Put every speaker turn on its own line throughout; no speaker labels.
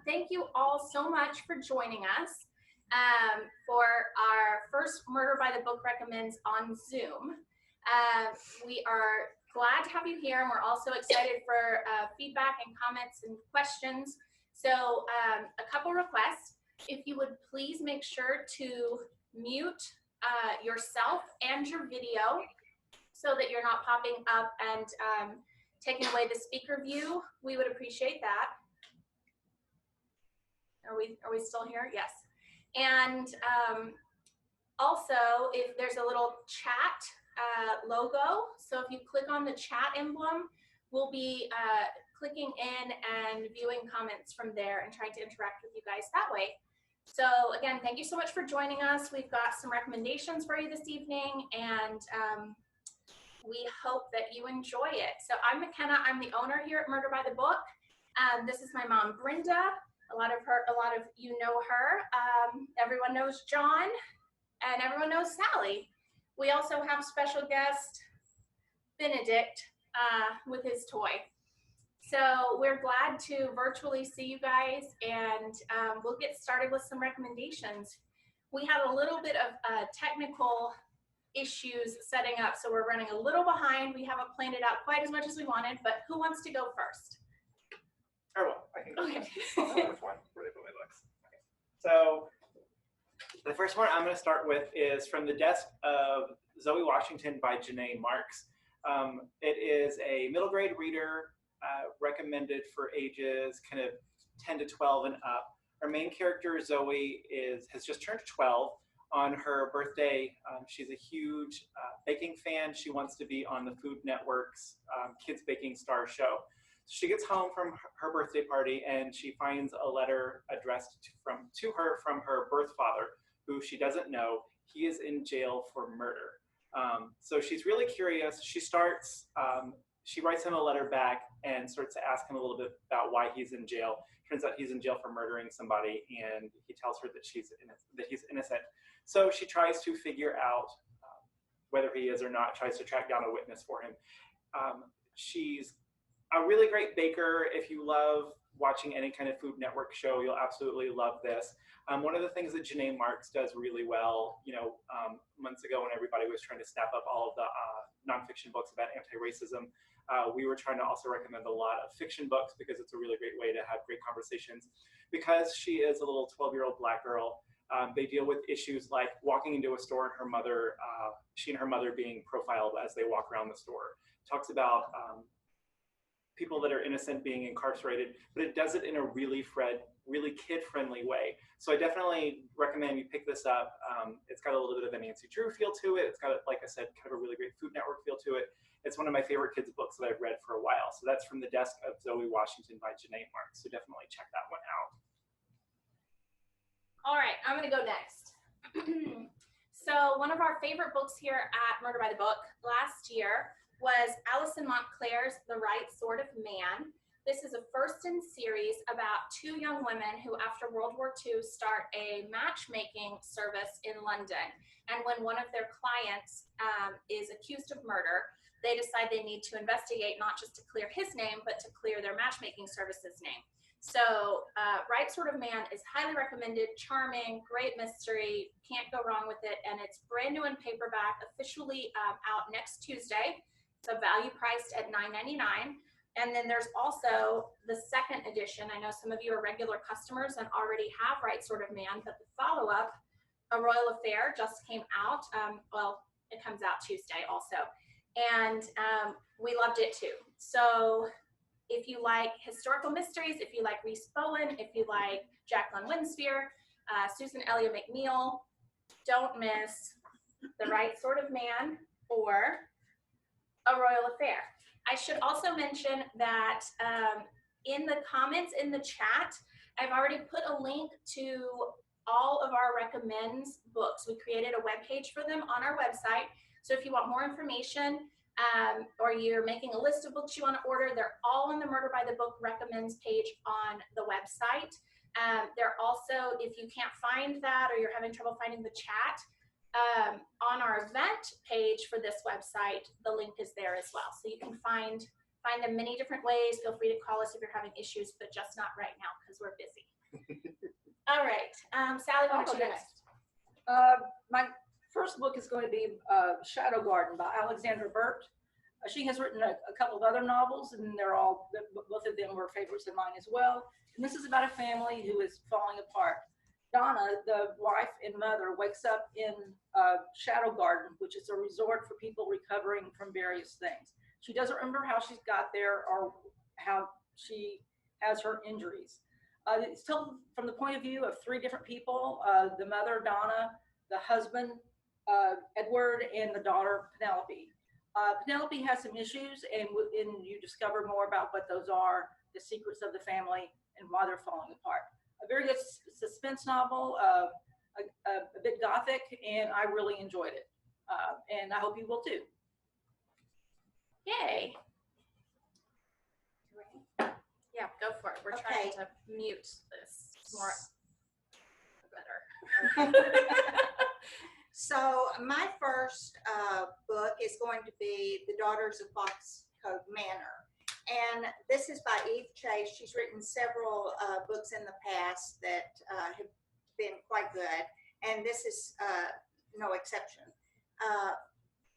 thank you all so much for joining us for our first Murder by the Book Recommends on Zoom. We are glad to have you here, and we're also excited for feedback and comments and questions. So a couple requests. If you would please make sure to mute yourself and your video so that you're not popping up and taking away the speaker view, we would appreciate that. Are we still here? Yes. And also, if there's a little chat logo, so if you click on the chat emblem, we'll be clicking in and viewing comments from there and trying to interact with you guys that way. So again, thank you so much for joining us. We've got some recommendations for you this evening, and we hope that you enjoy it. So I'm McKenna. I'm the owner here at Murder by the Book. This is my mom, Brenda. A lot of you know her. Everyone knows John, and everyone knows Sally. We also have special guest Benedict with his toy. So we're glad to virtually see you guys, and we'll get started with some recommendations. We had a little bit of technical issues setting up, so we're running a little behind. We haven't planned it out quite as much as we wanted, but who wants to go first?
I will. I can go.
Okay.
I'll know which one. Where they put my books. Okay. So the first one I'm going to start with is from the desk of Zoe Washington by Janae Marks. It is a middle grade reader, recommended for ages kind of 10 to 12 and up. Our main character, Zoe, has just turned 12. On her birthday, she's a huge baking fan. She wants to be on the Food Network's Kids Baking Star show. She gets home from her birthday party and she finds a letter addressed to her from her birth father, who she doesn't know. He is in jail for murder. So she's really curious. She writes him a letter back and starts to ask him a little bit about why he's in jail. Turns out he's in jail for murdering somebody, and he tells her that he's innocent. So she tries to figure out whether he is or not, tries to track down a witness for him. She's a really great baker. If you love watching any kind of Food Network show, you'll absolutely love this. One of the things that Janae Marks does really well, months ago when everybody was trying to snap up all of the nonfiction books about anti-racism, we were trying to also recommend a lot of fiction books because it's a really great way to have great conversations. Because she is a little 12-year-old Black girl, they deal with issues like walking into a store and she and her mother being profiled as they walk around the store. Talks about people that are innocent being incarcerated, but it does it in a really kid-friendly way. So I definitely recommend you pick this up. It's got a little bit of a Nancy Drew feel to it. It's got, like I said, kind of a really great Food Network feel to it. It's one of my favorite kids' books that I've read for a while. So that's from the desk of Zoe Washington by Janae Marks. So definitely check that one out.
All right, I'm gonna go next. So one of our favorite books here at Murder by the Book last year was Alison Montclair's The Right Sort of Man. This is a first in series about two young women who, after World War II, start a matchmaking service in London. And when one of their clients is accused of murder, they decide they need to investigate, not just to clear his name, but to clear their matchmaking service's name. So Right Sort of Man is highly recommended, charming, great mystery, can't go wrong with it. And it's brand new in paperback, officially out next Tuesday. It's a value priced at $9.99. And then there's also the second edition. I know some of you are regular customers and already have Right Sort of Man, but the follow-up, A Royal Affair, just came out. Well, it comes out Tuesday also. And we loved it too. So if you like historical mysteries, if you like Rhys Bowen, if you like Jacqueline Winspear, Susan Elliott McNeil, don't miss The Right Sort of Man or A Royal Affair. I should also mention that in the comments in the chat, I've already put a link to all of our recommends books. We created a web page for them on our website. So if you want more information or you're making a list of books you want to order, they're all on the Murder by the Book recommends page on the website. They're also, if you can't find that or you're having trouble finding the chat, on our event page for this website, the link is there as well. So you can find them many different ways. Feel free to call us if you're having issues, but just not right now because we're busy. All right. Sally, why don't you go next?
My first book is going to be Shadow Garden by Alexandra Burt. She has written a couple of other novels, and both of them were favorites of mine as well. And this is about a family who is falling apart. Donna, the wife and mother, wakes up in Shadow Garden, which is a resort for people recovering from various things. She doesn't remember how she got there or how she has her injuries. It's told from the point of view of three different people, the mother, Donna, the husband, Edward, and the daughter, Penelope. Penelope has some issues, and you discover more about what those are, the secrets of the family, and why they're falling apart. A very good suspense novel, a bit gothic, and I really enjoyed it. And I hope you will too.
Yay. Yeah, go for it. We're trying to mute this more better.
So my first book is going to be The Daughters of Foxcliffe Manor. And this is by Eve Chase. She's written several books in the past that have been quite good. And this is no exception.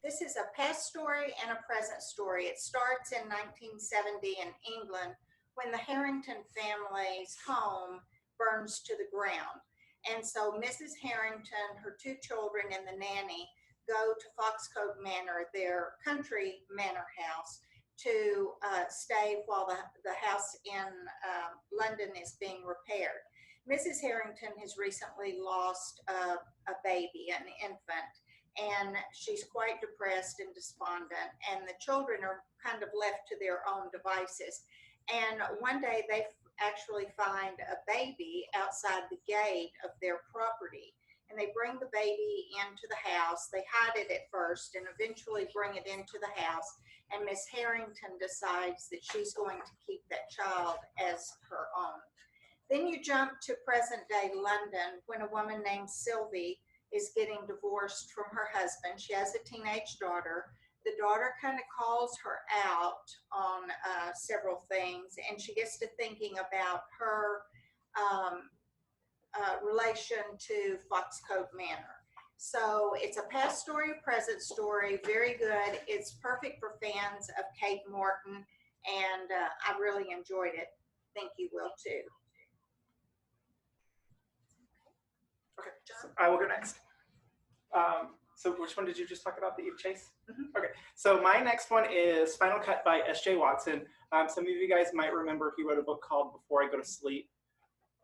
This is a past story and a present story. It starts in 1970 in England when the Harrington family's home burns to the ground. And so Mrs. Harrington, her two children, and the nanny go to Foxcliffe Manor, their country manor house, to stay while the house in London is being repaired. Mrs. Harrington has recently lost a baby, an infant, and she's quite depressed and despondent, and the children are kind of left to their own devices. And one day they actually find a baby outside the gate of their property, and they bring the baby into the house. They hide it at first and eventually bring it into the house, and Miss Harrington decides that she's going to keep that child as her own. Then you jump to present day London when a woman named Sylvie is getting divorced from her husband. She has a teenage daughter. The daughter kind of calls her out on several things, and she gets to thinking about her relation to Foxcliffe Manor. So it's a past story, present story, very good. It's perfect for fans of Kate Morton, and I really enjoyed it. Think you will too.
Okay, so I will go next. So which one did you just talk about, the Eve Chase?
Mm-hmm.
Okay, so my next one is Final Cut by S.J. Watson. Some of you guys might remember he wrote a book called Before I Go to Sleep,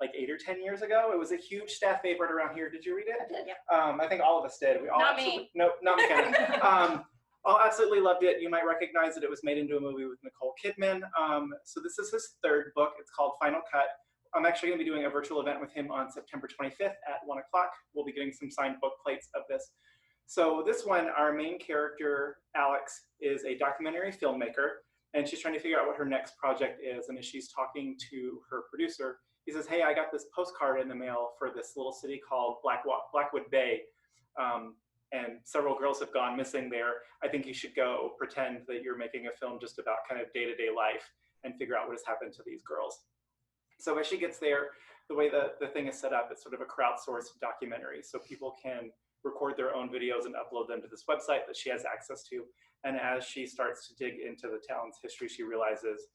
like 8 or 10 years ago. It was a huge staff favorite around here. Did you read it?
I did, yeah.
I think all of us did. We all
Not me.
No, not McKenna. All absolutely loved it. You might recognize that it was made into a movie with Nicole Kidman. So this is his third book. It's called Final Cut. I'm actually going to be doing a virtual event with him on September 25th at 1 o'clock. We'll be getting some signed book plates of this. So this one, our main character, Alex, is a documentary filmmaker, and she's trying to figure out what her next project is. And as she's talking to her producer, he says, hey, I got this postcard in the mail for this little city called Blackwood Bay, and several girls have gone missing there. I think you should go pretend that you're making a film just about kind of day-to-day life and figure out what has happened to these girls. So as she gets there, the way the thing is set up, it's sort of a crowdsourced documentary, so people can record their own videos and upload them to this website that she has access to. And as she starts to dig into the town's history, she realizes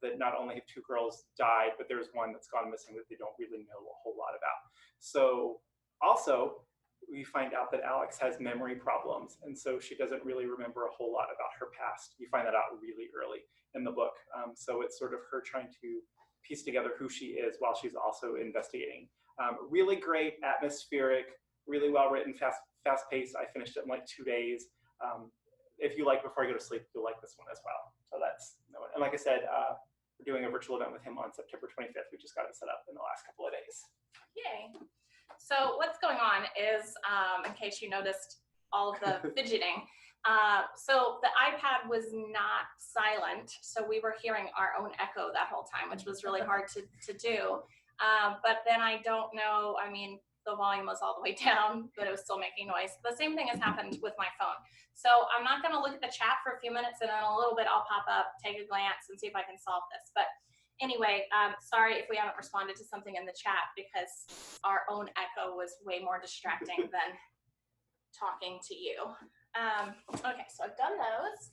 that not only have 2 girls died, but there's one that's gone missing that they don't really know a whole lot about. So also, we find out that Alex has memory problems, and so she doesn't really remember a whole lot about her past. You find that out really early in the book. So it's sort of her trying to piece together who she is while she's also investigating. Really great, atmospheric, really well written, fast paced. I finished it in like 2 days. If you like Before I Go to Sleep, you'll like this one as well. So that's, and like I said, we're doing a virtual event with him on September 25th. We just got it set up in the last couple of days.
Yay. So what's going on is, in case you noticed all of the fidgeting, so the iPad was not silent, so we were hearing our own echo that whole time, which was really hard to do. But then I don't know, I mean, the volume was all the way down, but it was still making noise. The same thing has happened with my phone. So I'm not gonna look at the chat for a few minutes, and then in a little bit I'll pop up, take a glance, and see if I can solve this. But Anyway, sorry if we haven't responded to something in the chat because our own echo was way more distracting than talking to you. Okay, so I've done those.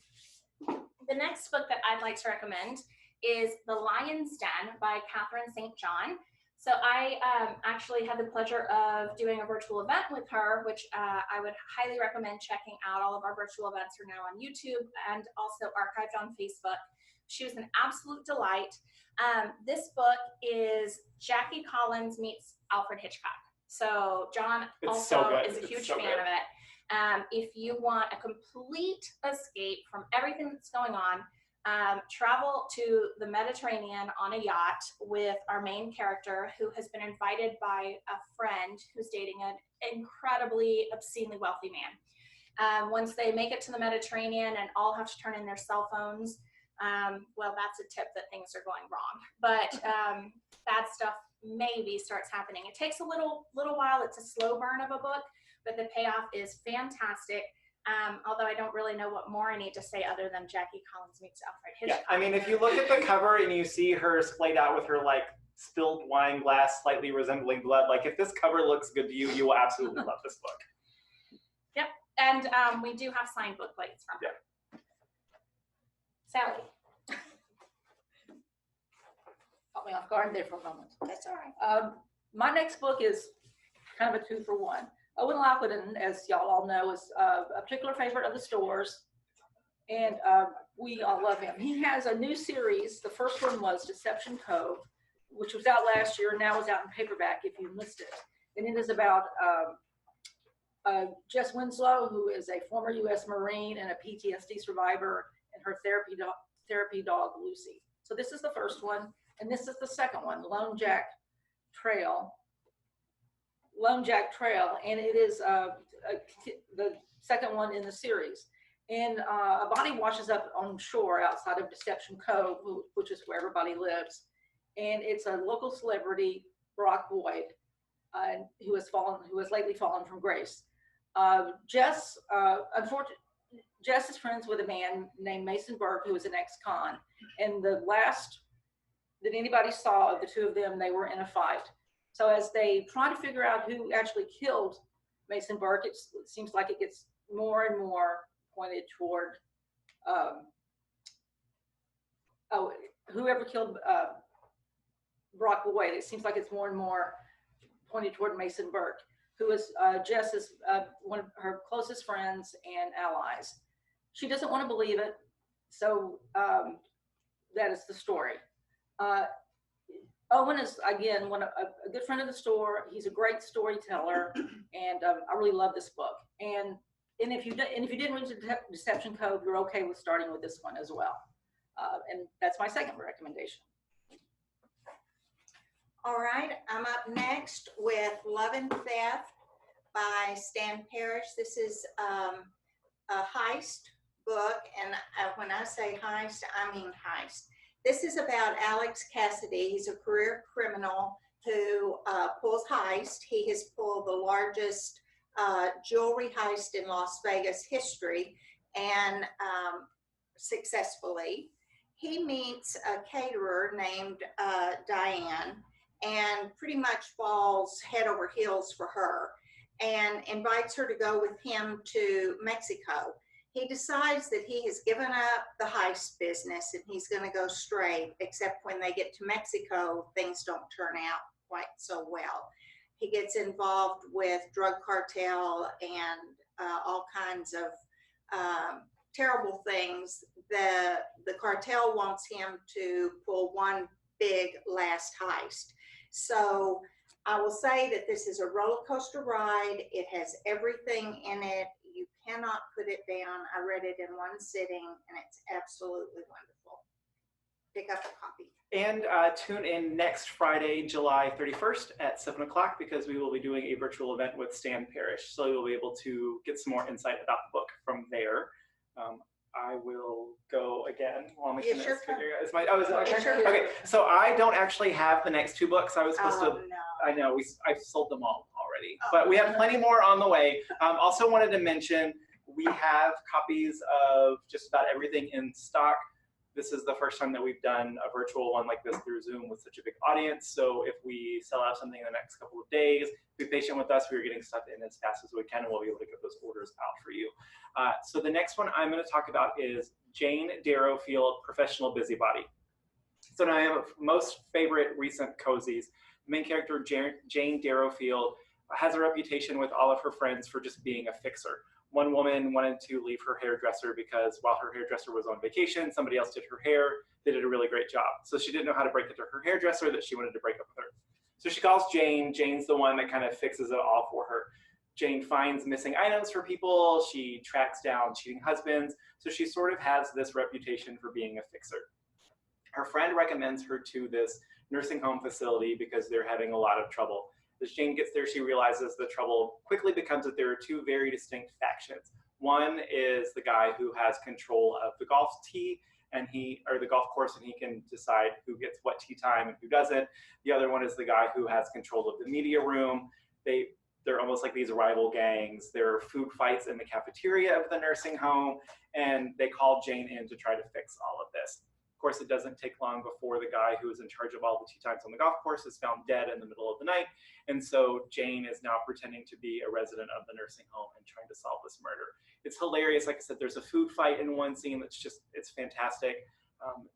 The next book that I'd like to recommend is The Lion's Den by Catherine St. John. So I actually had the pleasure of doing a virtual event with her, which I would highly recommend checking out. All of our virtual events are now on YouTube and also archived on Facebook. She was an absolute delight. This book is Jackie Collins meets Alfred Hitchcock. So John also is a huge fan of it. If you want a complete escape from everything that's going on, travel to the Mediterranean on a yacht with our main character, who has been invited by a friend who's dating an incredibly obscenely wealthy man. Once they make it to the Mediterranean and all have to turn in their cell phones, well, that's a tip that things are going wrong. But bad stuff maybe starts happening. It takes a little while. It's a slow burn of a book, but the payoff is fantastic. Although I don't really know what more I need to say other than Jackie Collins meets Alfred Hitchcock.
Yeah, I mean, if you look at the cover and you see her splayed out with her like spilled wine glass slightly resembling blood, like if this cover looks good to you, you will absolutely love this book.
Yep, and we do have signed book plates from her.
Yeah.
Sally.
Caught me off guard there for a moment.
That's all right.
My next book is kind of a 2-for-1. Owen Lockwoodin, as y'all all know, is a particular favorite of the stores, and we all love him. He has a new series. The first one was Deception Cove, which was out last year, and now is out in paperback if you missed it. And it is about Jess Winslow, who is a former U.S. Marine and a PTSD survivor, and her therapy dog, Lucy. So this is the first one, and this is the second one, Lone Jack Trail, and it is the second one in the series. And a body washes up on shore outside of Deception Cove, which is where everybody lives. And it's a local celebrity, Brock Boyd, who has lately fallen from grace. Jess is friends with a man named Mason Burke, who is an ex-con. And the last that anybody saw of the two of them, they were in a fight. So as they try to figure out who actually killed Mason Burke, it seems like it gets more and more pointed toward whoever killed Brock Boyd. It seems like it's more and more pointed toward Mason Burke, who is Jess's one of her closest friends and allies. She doesn't want to believe it, so that is the story. Owen is, again, a good friend of the store. He's a great storyteller, and I really love this book. And if you didn't read Deception Cove, you're okay with starting with this one as well. And that's my second recommendation.
All right, I'm up next with Love and Theft by Stan Parrish. This is a heist book, and when I say heist, I mean heist. This is about Alex Cassidy. He's a career criminal who pulls heist. He has pulled the largest jewelry heist in Las Vegas history, and successfully. He meets a caterer named Diane, and pretty much falls head over heels for her, and invites her to go with him to Mexico. He decides that he has given up the heist business and he's going to go straight, except when they get to Mexico, things don't turn out quite so well. He gets involved with drug cartel and all kinds of terrible things. The cartel wants him to pull one big last heist. So I will say that this is a roller coaster ride. It has everything in it. You cannot put it down. I read it in one sitting, and it's absolutely wonderful. Pick up a copy.
And tune in next Friday, July 31st at 7 o'clock, because we will be doing a virtual event with Stan Parrish. So you'll be able to get some more insight about the book from there. I will go again while McKenna is figuring out. Okay, so I don't actually have the next two books. I was supposed to.
No.
I know I've sold them all already, but we have plenty more on the way. Also wanted to mention we have copies of just about everything in stock. This is the first time that we've done a virtual one like this through Zoom with such a big audience. So if we sell out something in the next couple of days, be patient with us. We're getting stuff in as fast as we can, and we'll be able to get those orders out for you. So the next one I'm going to talk about is Jane Darrowfield, Professional Busybody. So now I have most favorite recent cozies. The main character, Jane Darrowfield, has a reputation with all of her friends for just being a fixer. One woman wanted to leave her hairdresser because while her hairdresser was on vacation, somebody else did her hair. They did a really great job. So she didn't know how to break it to her hairdresser that she wanted to break up with her. So she calls Jane. Jane's the one that kind of fixes it all for her. Jane finds missing items for people. She tracks down cheating husbands. So she sort of has this reputation for being a fixer. Her friend recommends her to this nursing home facility because they're having a lot of trouble. As Jane gets there, she realizes the trouble quickly becomes that there are two very distinct factions. One is the guy who has control of the golf tee and the golf course, and he can decide who gets what tee time and who doesn't. The other one is the guy who has control of the media room. They're almost like these rival gangs. There are food fights in the cafeteria of the nursing home, and they call Jane in to try to fix all of this. Of course, it doesn't take long before the guy who is in charge of all the tee times on the golf course is found dead in the middle of the night. And so Jane is now pretending to be a resident of the nursing home and trying to solve this murder. It's hilarious. Like I said, there's a food fight in one scene it's fantastic.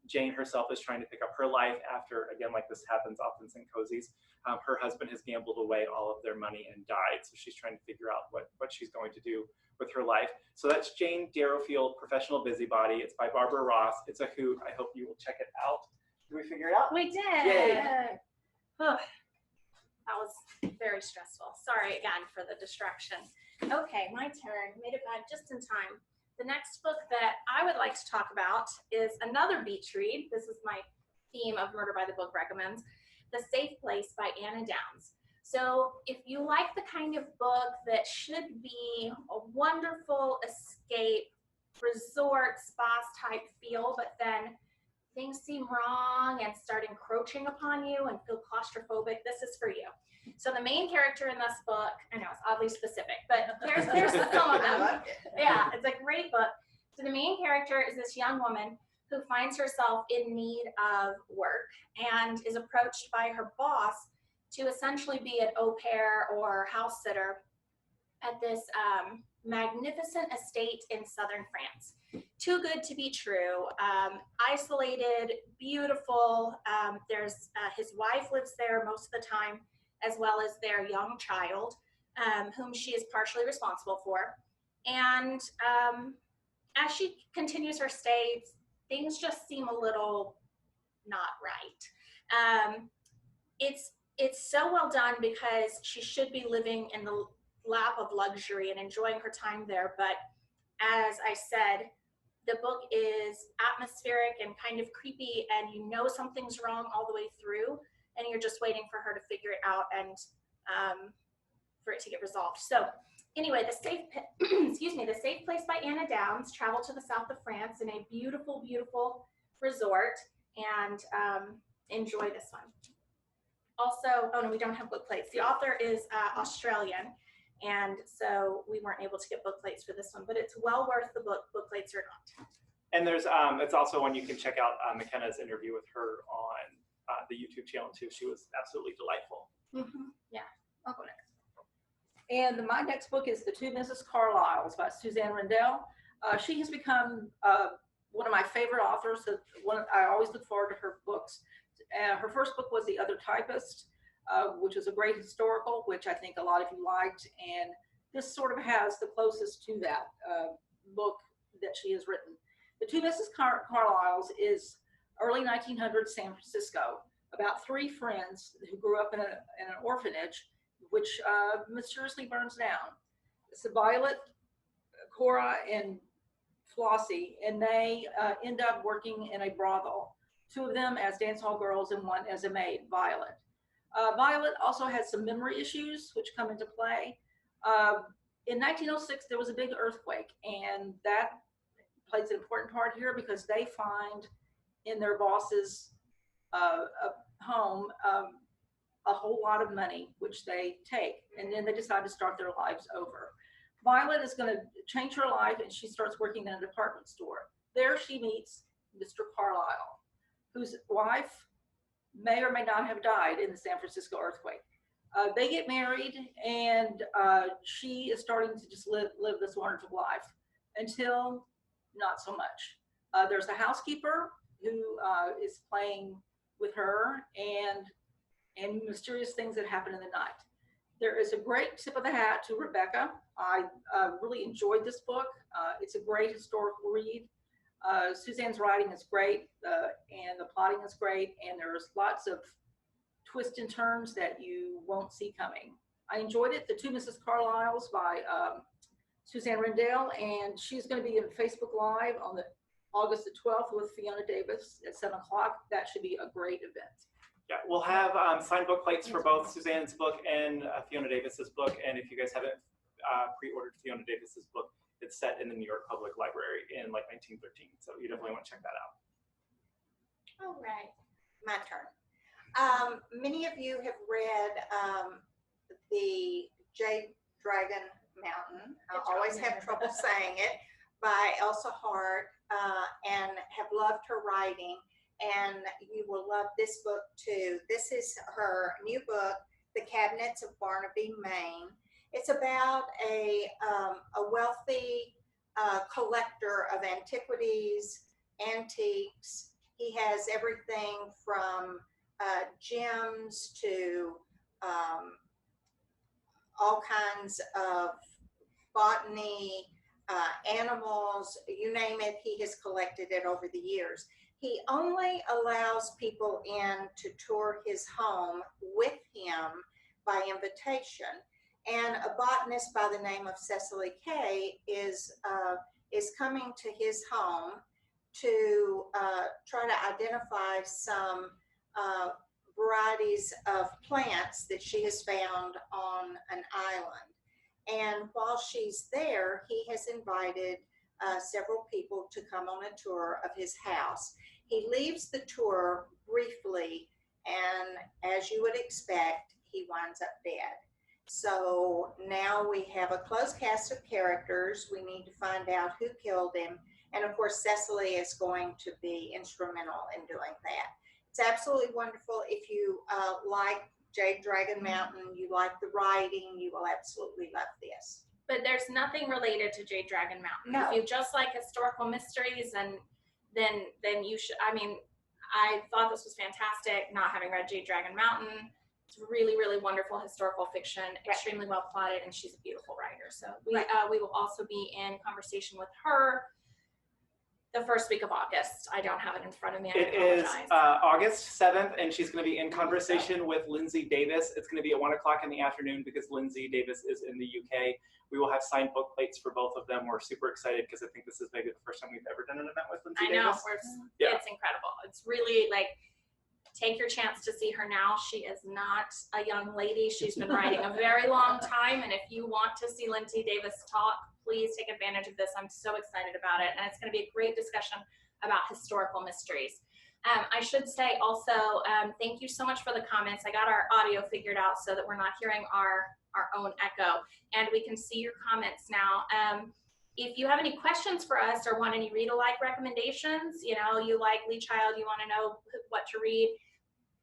Jane herself is trying to pick up her life after, again, like this happens often in cozies. Her husband has gambled away all of their money and died. So she's trying to figure out what she's going to do with her life. So that's Jane Darrowfield, Professional Busybody. It's by Barbara Ross. It's a hoot. I hope you will check it out. Did we figure it out?
We did.
Yay.
Oh, that was very stressful. Sorry again for the distraction. Okay, my turn. Made it back just in time. The next book that I would like to talk about is another beach read. This is my theme of Murder by the Book recommends. The Safe Place by Anna Downs. So if you like the kind of book that should be a wonderful escape, resort, spa type feel, but then things seem wrong and start encroaching upon you and feel claustrophobic, this is for you. So the main character in this book, I know it's oddly specific, but here's some of them. Yeah, it's a great book. So the main character is this young woman who finds herself in need of work and is approached by her boss to essentially be an au pair or house sitter at this magnificent estate in southern France. Too good to be true. Isolated, beautiful. There's his wife lives there most of the time, as well as their young child, whom she is partially responsible for. And as she continues her stay, things just seem a little not right. It's so well done because she should be living in the lap of luxury and enjoying her time there. But as I said, the book is atmospheric and kind of creepy, and you know something's wrong all the way through, and you're just waiting for her to figure it out and for it to get resolved. So anyway, The Safe Place by Anna Downs. Travel to the south of France in a beautiful, beautiful resort and enjoy this one. Also, oh no, we don't have book plates. The author is Australian, and so we weren't able to get book plates for this one, but it's well worth the book plates or not.
And there's it's also one you can check out McKenna's interview with her on the YouTube channel too. She was absolutely delightful.
Mm-hmm. Yeah, I'll go next.
And my next book is The Two Mrs Carlisles by Suzanne Rendell. She has become one of my favorite authors. I always look forward to her books. Her first book was The Other Typist, which was a great historical, which I think a lot of you liked. And this sort of has the closest to that book that she has written. The Two Mrs Carlisles is early 1900s San Francisco, about three friends who grew up in an orphanage, which mysteriously burns down. It's Violet, Cora, and Flossie, and they end up working in a brothel. Two of them as dance hall girls and one as a maid, Violet. Violet also has some memory issues which come into play. In 1906, there was a big earthquake, and that plays an important part here because they find in their boss's home a whole lot of money, which they take, and then they decide to start their lives over. Violet is going to change her life, and she starts working in a department store. There she meets Mr. Carlisle, whose wife may or may not have died in the San Francisco earthquake. They get married, and she is starting to just live this wonderful life until not so much. There's a housekeeper who is playing with her, and mysterious things that happen in the night. There is a great tip of the hat to Rebecca. I really enjoyed this book. It's a great historical read. Suzanne's writing is great, and the plotting is great, and there's lots of twists and turns that you won't see coming. I enjoyed it. The Two Mrs Carlisles by Suzanne Rendell, and she's going to be in Facebook Live on the August the 12th with Fiona Davis at 7 o'clock. That should be a great event.
Yeah, we'll have signed book plates for both Suzanne's book and Fiona Davis's book. And if you guys haven't pre-ordered Fiona Davis's book, it's set in the New York Public Library in like 1913. So you definitely want to check that out.
All right, my turn. Many of you have read the Jade Dragon Mountain. I always have trouble saying it, by Elsa Hart, and have loved her writing. And you will love this book too. This is her new book, The Cabinets of Barnaby, Maine. It's about a wealthy collector of antiquities, antiques. He has everything from gems to all kinds of botany, animals, you name it, he has collected it over the years. He only allows people in to tour his home with him by invitation. And a botanist by the name of Cecily Kay is coming to his home to try to identify some varieties of plants that she has found on an island. And while she's there, he has invited several people to come on a tour of his house. He leaves the tour briefly, and as you would expect, he winds up dead. So now we have a closed cast of characters. We need to find out who killed him. And of course, Cecily is going to be instrumental in doing that. It's absolutely wonderful. If you like Jade Dragon Mountain, you like the writing, you will absolutely love this.
But there's nothing related to Jade Dragon Mountain.
No.
If you just like historical mysteries, and then you should. I mean, I thought this was fantastic. Not having read Jade Dragon Mountain, it's really, really wonderful historical fiction, extremely well plotted, and she's a beautiful writer. So we will also be in conversation with her the first week of August. I don't have it in front of me. I apologize.
Is August 7th, and she's going to be in conversation with Lindsay Davis. It's going to be at 1 o'clock in the afternoon because Lindsay Davis is in the UK. We will have signed book plates for both of them. We're super excited because I think this is maybe the first time we've ever done an event with Lindsay Davis.
It's incredible. It's really like, take your chance to see her now. She is not a young lady. She's been writing a very long time. And if you want to see Lindsay Davis talk, please take advantage of this. I'm so excited about it. And it's going to be a great discussion about historical mysteries. I should say also, thank you so much for the comments. I got our audio figured out so that we're not hearing our own echo, and we can see your comments now. If you have any questions for us or want any read-alike recommendations, you know, you like Lee Child, you want to know what to read,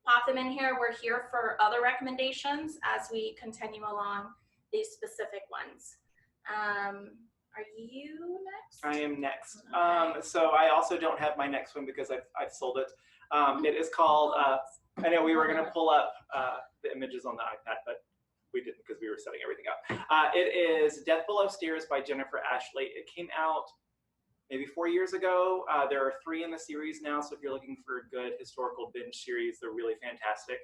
pop them in here. We're here for other recommendations as we continue along these specific ones. Are you next?
I am next. So I also don't have my next one because I've sold it. It is called, I know we were going to pull up the images on the iPad, but we didn't because we were setting everything up. It is Death Below Stairs by Jennifer Ashley. It came out maybe 4 years ago. There are 3 in the series now, so if you're looking for a good historical binge series, they're really fantastic.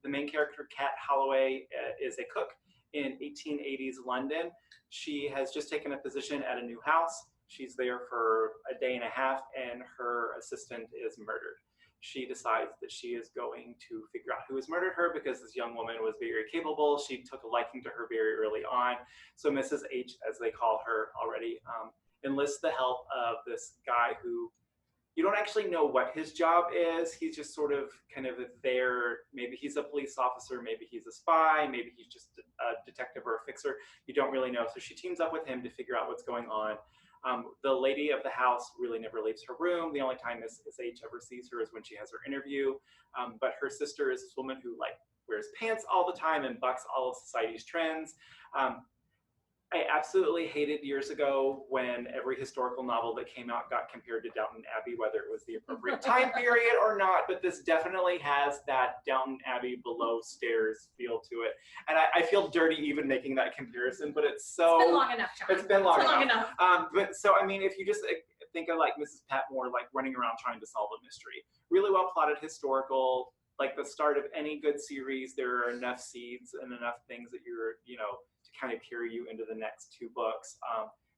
The main character, Kat Holloway, is a cook in 1880s London. She has just taken a position at a new house. She's there for a day and a half, and her assistant is murdered. She decides that she is going to figure out who has murdered her because this young woman was very capable. She took a liking to her very early on. So Mrs. H, as they call her already, enlists the help of this guy who you don't actually know what his job is. He's just sort of kind of there. Maybe he's a police officer, maybe he's a spy, maybe he's just a detective or a fixer. You don't really know. So she teams up with him to figure out what's going on. The lady of the house really never leaves her room. The only time H ever sees her is when she has her interview. But her sister is this woman who like wears pants all the time and bucks all of society's trends. I absolutely hated years ago when every historical novel that came out got compared to Downton Abbey, whether it was the appropriate time period or not, but this definitely has that Downton Abbey below stairs feel to it. And I feel dirty even making that comparison, but it's so...
It's been long enough, John.
It's been long
enough.
But so, I mean, if you just think of like Mrs. Patmore, like running around trying to solve a mystery, really well plotted historical, like the start of any good series, there are enough seeds and enough things that you're, you know, to kind of carry you into the next 2 books.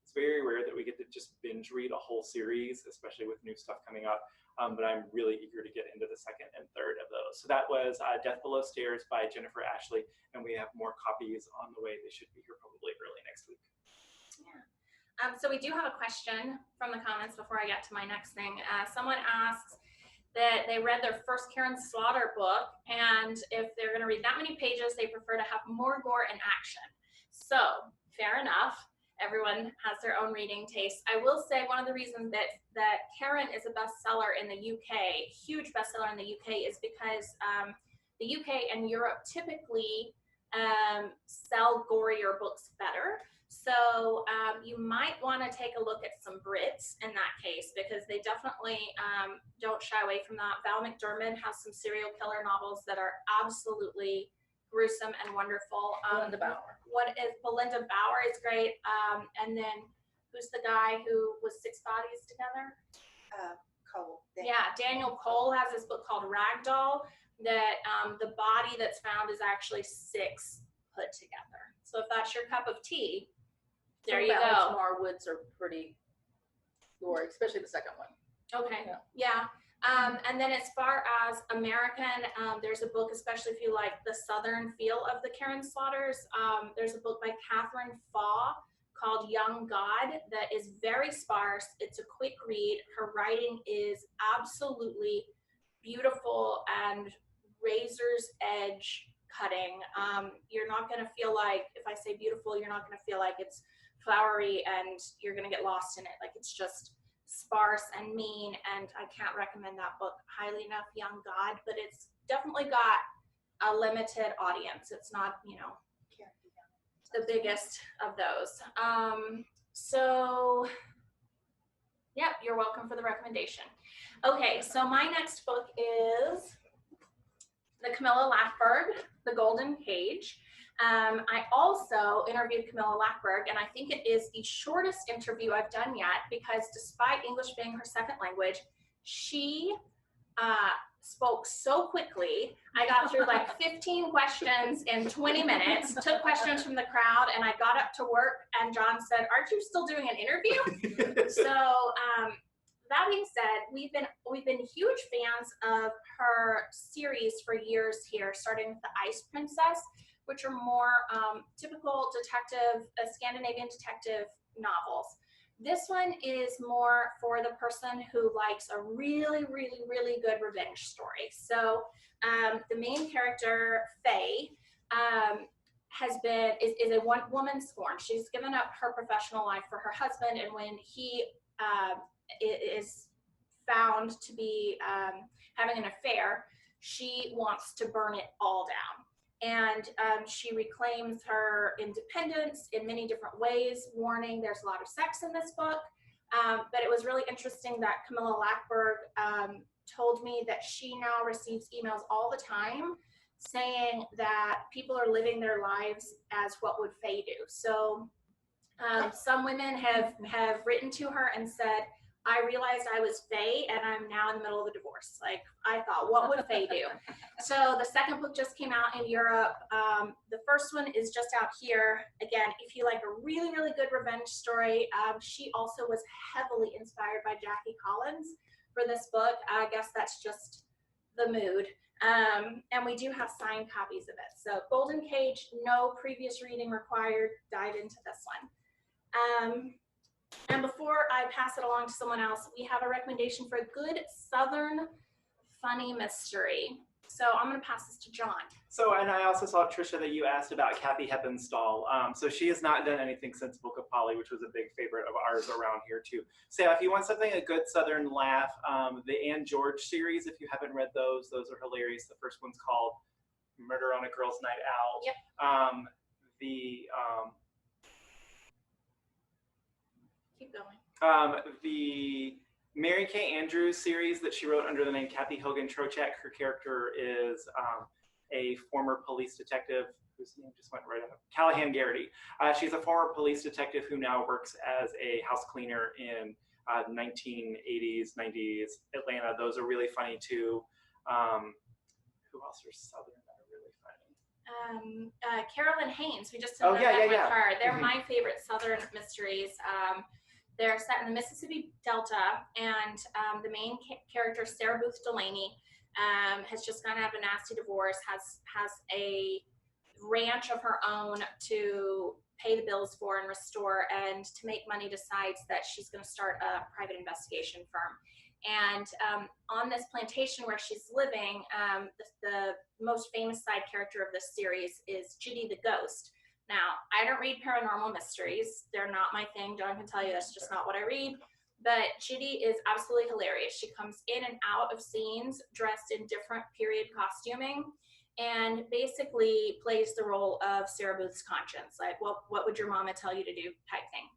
It's very rare that we get to just binge read a whole series, especially with new stuff coming up. But I'm really eager to get into the 2nd and 3rd of those. So that was Death Below Stairs by Jennifer Ashley, and we have more copies on the way. They should be here probably early next week.
Yeah. So we do have a question from the comments before I get to my next thing. Someone asks that they read their first Karen Slaughter book, and if they're going to read that many pages, they prefer to have more gore and action. So, fair enough. Everyone has their own reading taste. I will say one of the reasons that Karen is a bestseller in the UK, huge bestseller in the UK, is because the UK and Europe typically sell gorier books better. So you might want to take a look at some Brits in that case, because they definitely don't shy away from that. Val McDermid has some serial killer novels that are absolutely gruesome and wonderful.
Belinda Bauer.
Belinda Bauer is great. And then who's the guy who was 6 bodies together?
Cole.
Yeah, Daniel Cole has this book called Ragdoll that the body that's found is actually 6 put together. So if that's your cup of tea, there you go.
Tomorrow Woods are pretty gory, especially the second one.
Okay. Yeah. And then as far as American, there's a book, especially if you like the Southern feel of the Karen Slaughters. There's a book by Catherine Faw called Young God that is very sparse. It's a quick read. Her writing is absolutely beautiful and razor's edge cutting. You're not going to feel like, if I say beautiful, you're not going to feel like it's flowery and you're going to get lost in it. Like, it's just sparse and mean, and I can't recommend that book highly enough, Young God, but it's definitely got a limited audience. It's not, you know, the biggest of those. So yep, you're welcome for the recommendation. Okay, so my next book is the Camilla Lackberg, The Golden Cage. I also interviewed Camilla Lackberg, and I think it is the shortest interview I've done yet, because despite English being her second language, she spoke so quickly. I got through like 15 questions in 20 minutes, took questions from the crowd, and I got up to work, and John said, "Aren't you still doing an interview?" So that being said, we've been huge fans of her series for years here, starting with The Ice Princess, which are more typical detective, Scandinavian detective novels. This one is more for the person who likes a really, really, really good revenge story. So the main character, Faye, is a woman scorned. She's given up her professional life for her husband, and when he is found to be having an affair, she wants to burn it all down. And she reclaims her independence in many different ways. Warning, there's a lot of sex in this book. But it was really interesting that Camilla Lackberg told me that she now receives emails all the time saying that people are living their lives as what would Faye do. So some women have written to her and said, "I realized I was Faye and I'm now in the middle of a divorce. Like, I thought, what would Faye do?" So the second book just came out in Europe. The first one is just out here. Again, if you like a really, really good revenge story, she also was heavily inspired by Jackie Collins for this book. I guess that's just the mood. And we do have signed copies of it. So Golden Cage, no previous reading required. Dive into this one. And before I pass it along to someone else, we have a recommendation for a good Southern funny mystery. So I'm going to pass this to John.
So, and I also saw, Tricia, that you asked about Kathy Heppenstall. So she has not done anything since Book of Polly, which was a big favorite of ours around here too. So if you want something, a good Southern laugh, the Anne George series, if you haven't read those are hilarious. The first one's called Murder on a Girl's Night Out.
Yep. Keep going.
The Mary Kay Andrews series that she wrote under the name Kathy Hogan Trocheck. Her character is a former police detective whose name just went right out. Callahan Garrity. She's a former police detective who now works as a house cleaner in 1980s, 90s Atlanta. Those are really funny too. Who else are Southern that are really funny?
Carolyn Haynes. We just
Oh,
met
yeah,
with
yeah.
her. They're my favorite Southern mysteries. They're set in the Mississippi Delta, and the main character, Sarah Booth Delaney, has just gotten out of a nasty divorce, has a ranch of her own to pay the bills for and restore, and to make money decides that she's going to start a private investigation firm. And on this plantation where she's living, the most famous side character of this series is Judy the Ghost. Now, I don't read paranormal mysteries. They're not my thing. John can tell you that's just not what I read. But Judy is absolutely hilarious. She comes in and out of scenes dressed in different period costuming and basically plays the role of Sarah Booth's conscience. Like, what would your mama tell you to do type thing.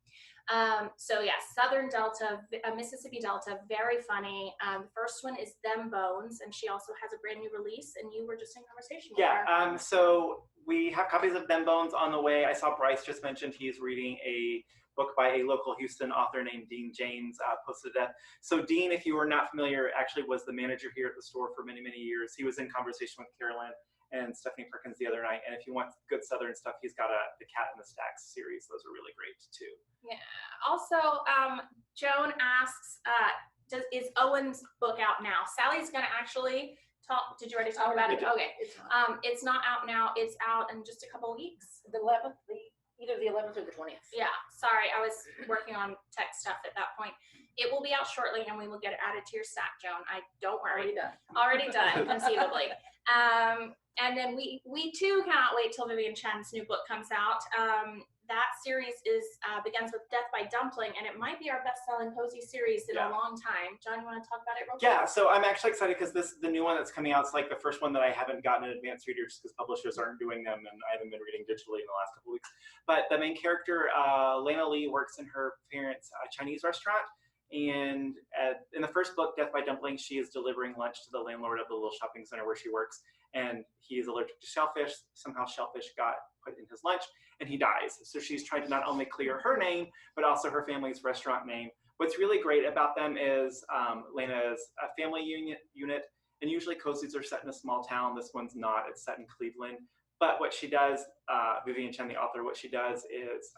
So yes, Southern Delta, Mississippi Delta, very funny. The first one is Them Bones, and she also has a brand new release, and you were just in conversation with her.
Yeah, so we have copies of Them Bones on the way. I saw Bryce just mentioned he's reading a book by a local Houston author named Dean James, Posted to Death. So Dean, if you were not familiar, actually was the manager here at the store for many, many years. He was in conversation with Carolyn and Stephanie Perkins the other night. And if you want good Southern stuff, he's got the Cat in the Stacks series. Those are really great too.
Yeah. Also, Joan asks, is Owen's book out now? Sally's gonna actually talk. Did you already talk about it? Okay. It's not out now. It's out in just a couple weeks.
The 11th, either the 11th or the 20th.
Yeah. Sorry, I was working on tech stuff at that point. It will be out shortly, and we will get it added to your stack, Joan. Don't worry. Already done, conceivably. And then we too cannot wait till Vivian Chen's new book comes out. That series begins with Death by Dumpling, and it might be our best-selling cozy series in a long time. John, you want to talk about it real quick?
Yeah, so I'm actually excited because the new one that's coming out is like the first one that I haven't gotten an advanced reader just because publishers aren't doing them, and I haven't been reading digitally in the last couple of weeks. But the main character, Lena Lee, works in her parents' Chinese restaurant. And in the first book, Death by Dumpling, she is delivering lunch to the landlord of the little shopping center where she works. And he is allergic to shellfish. Somehow shellfish got put in his lunch and he dies. So she's trying to not only clear her name, but also her family's restaurant name. What's really great about them is Lena is a family unit. And usually cozies are set in a small town. This one's not. It's set in Cleveland. But what she does, Vivian Chen, the author, what she does is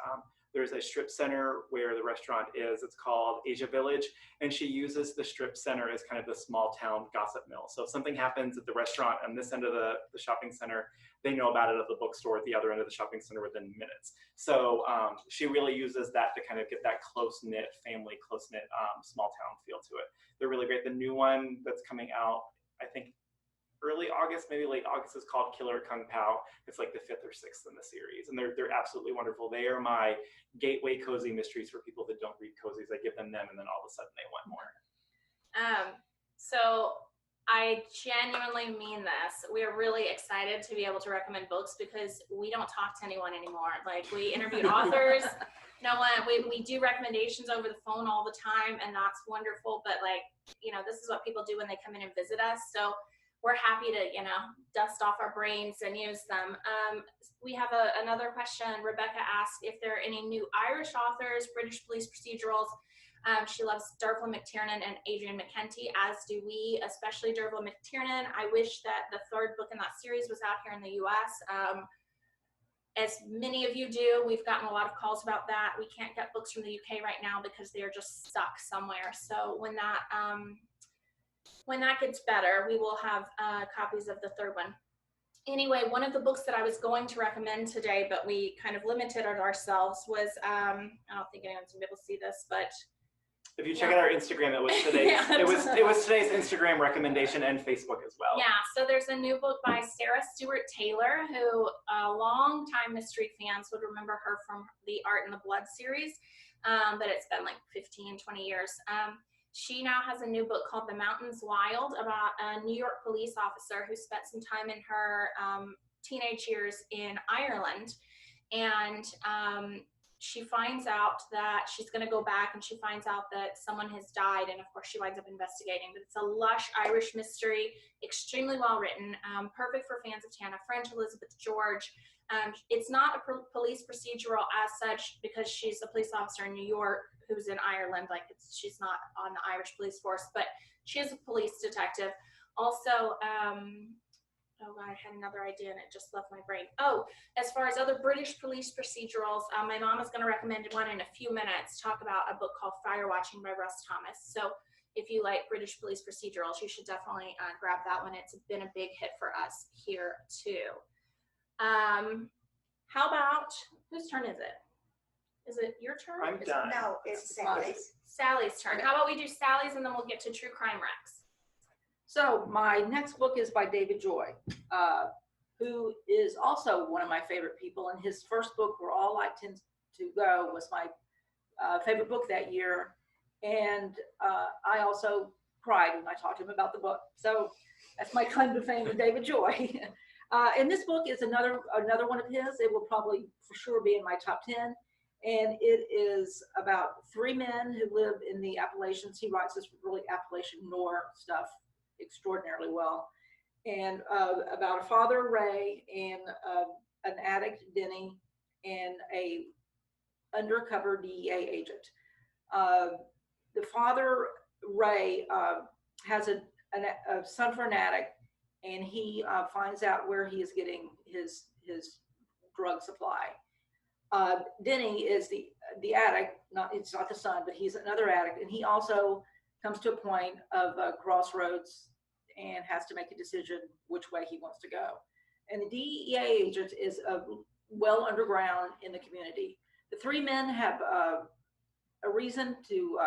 there's a strip center where the restaurant is. It's called Asia Village, and she uses the strip center as kind of the small town gossip mill. So if something happens at the restaurant on this end of the shopping center, they know about it at the bookstore at the other end of the shopping center within minutes. So she really uses that to kind of get that close-knit family, close-knit small town feel to it. They're really great. The new one that's coming out, I think, early August, maybe late August, is called Killer Kung Pao. It's like the 5th or 6th in the series, and they're absolutely wonderful. They are my gateway cozy mysteries for people that don't read cozies. I give them, and then all of a sudden they want more.
So I genuinely mean this. We are really excited to be able to recommend books because we don't talk to anyone anymore. Like, we interview authors. No one. We do recommendations over the phone all the time, and that's wonderful. But this is what people do when they come in and visit us. So we're happy to, dust off our brains and use them. We have another question. Rebecca asked if there are any new Irish authors, British police procedurals. She loves Dervla McTiernan and Adrian McKenty, as do we, especially Dervla McTiernan. I wish that the 3rd book in that series was out here in the US. As many of you do, we've gotten a lot of calls about that. We can't get books from the UK right now because they are just stuck somewhere. So when that gets better, we will have copies of the 3rd one. Anyway, one of the books that I was going to recommend today, but we kind of limited it ourselves, was, I don't think anyone's going to be able to see this, but
If you check out our Instagram, it was today's
Yeah.
it was today's Instagram recommendation and Facebook as well.
Yeah, so there's a new book by Sarah Stewart Taylor, who long-time mystery fans would remember her from the Art and the Blood series, but it's been like 15, 20 years. She now has a new book called The Mountains Wild about a New York police officer who spent some time in her teenage years in Ireland, and she finds out that she's going to go back, and she finds out that someone has died, and of course she winds up investigating. But it's a lush Irish mystery, extremely well written, perfect for fans of Tana French, Elizabeth George. It's not a police procedural as such, because she's a police officer in New York who's in Ireland. Like, she's not on the Irish police force, but she is a police detective. Also, oh God, I had another idea and it just left my brain. Oh, as far as other British police procedurals, my mom is going to recommend one in a few minutes, talk about a book called Fire Watching by Russ Thomas. So if you like British police procedurals, you should definitely grab that one. It's been a big hit for us here too. How about, whose turn is it? Is it your turn?
I'm done.
No, it's Sally's.
Sally's turn. How about we do Sally's and then we'll get to True Crime Rex.
So my next book is by David Joy, who is also one of my favorite people. And his first book, Where All Light Tends to Go, was my favorite book that year. And I also cried when I talked to him about the book. So that's my claim to fame with David Joy. And this book is another one of his. It will probably for sure be in my top 10. And it is about three men who live in the Appalachians. He writes this really Appalachian noir stuff extraordinarily well. And about a father, Ray, and an addict, Denny, and a undercover DEA agent. The father, Ray, has a son for an addict, and he finds out where he is getting his drug supply. Denny is the addict, it's not the son, but he's another addict, and he also comes to a point of a crossroads and has to make a decision which way he wants to go. And the DEA agent is well underground in the community. The three men have a reason to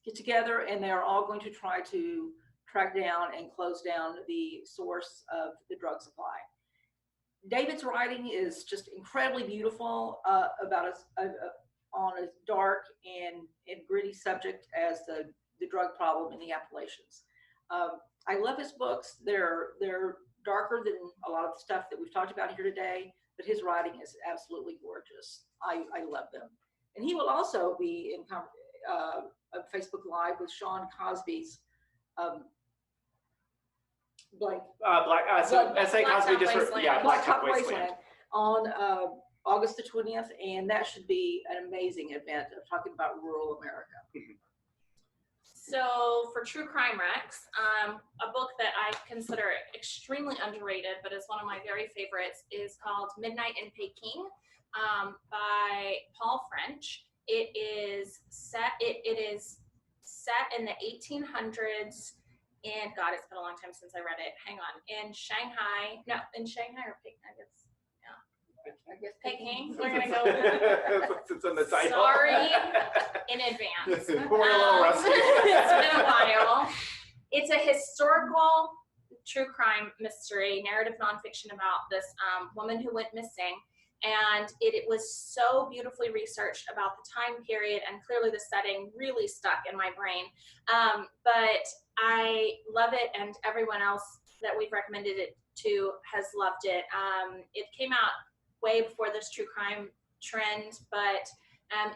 get together, and they are all going to try to track down and close down the source of the drug supply. David's writing is just incredibly beautiful about on a dark and gritty subject as the drug problem in the Appalachians. I love his books. They're darker than a lot of the stuff that we've talked about here today, but his writing is absolutely gorgeous. I love them. And he will also be in a Facebook Live with Sean Cosby's
S.A. Cosby just
Blacktop Wasteland on August the 20th, and that should be an amazing event of talking about rural America.
So for True Crime Rex, a book that I consider extremely underrated, but is one of my very favorites, is called Midnight in Peking by Paul French. It is set in the 1800s. And God, it's been a long time since I read it. Hang on. In Shanghai or Peking, I guess. Yeah. I guess Peking. We're going to go with
it's in the title.
Sorry in advance.
We're a little rusty.
It's been a while. It's a historical true crime mystery, narrative nonfiction about this woman who went missing. And it was so beautifully researched about the time period, and clearly the setting really stuck in my brain. But I love it, and everyone else that we've recommended it to has loved it. It came out way before this true crime trend, but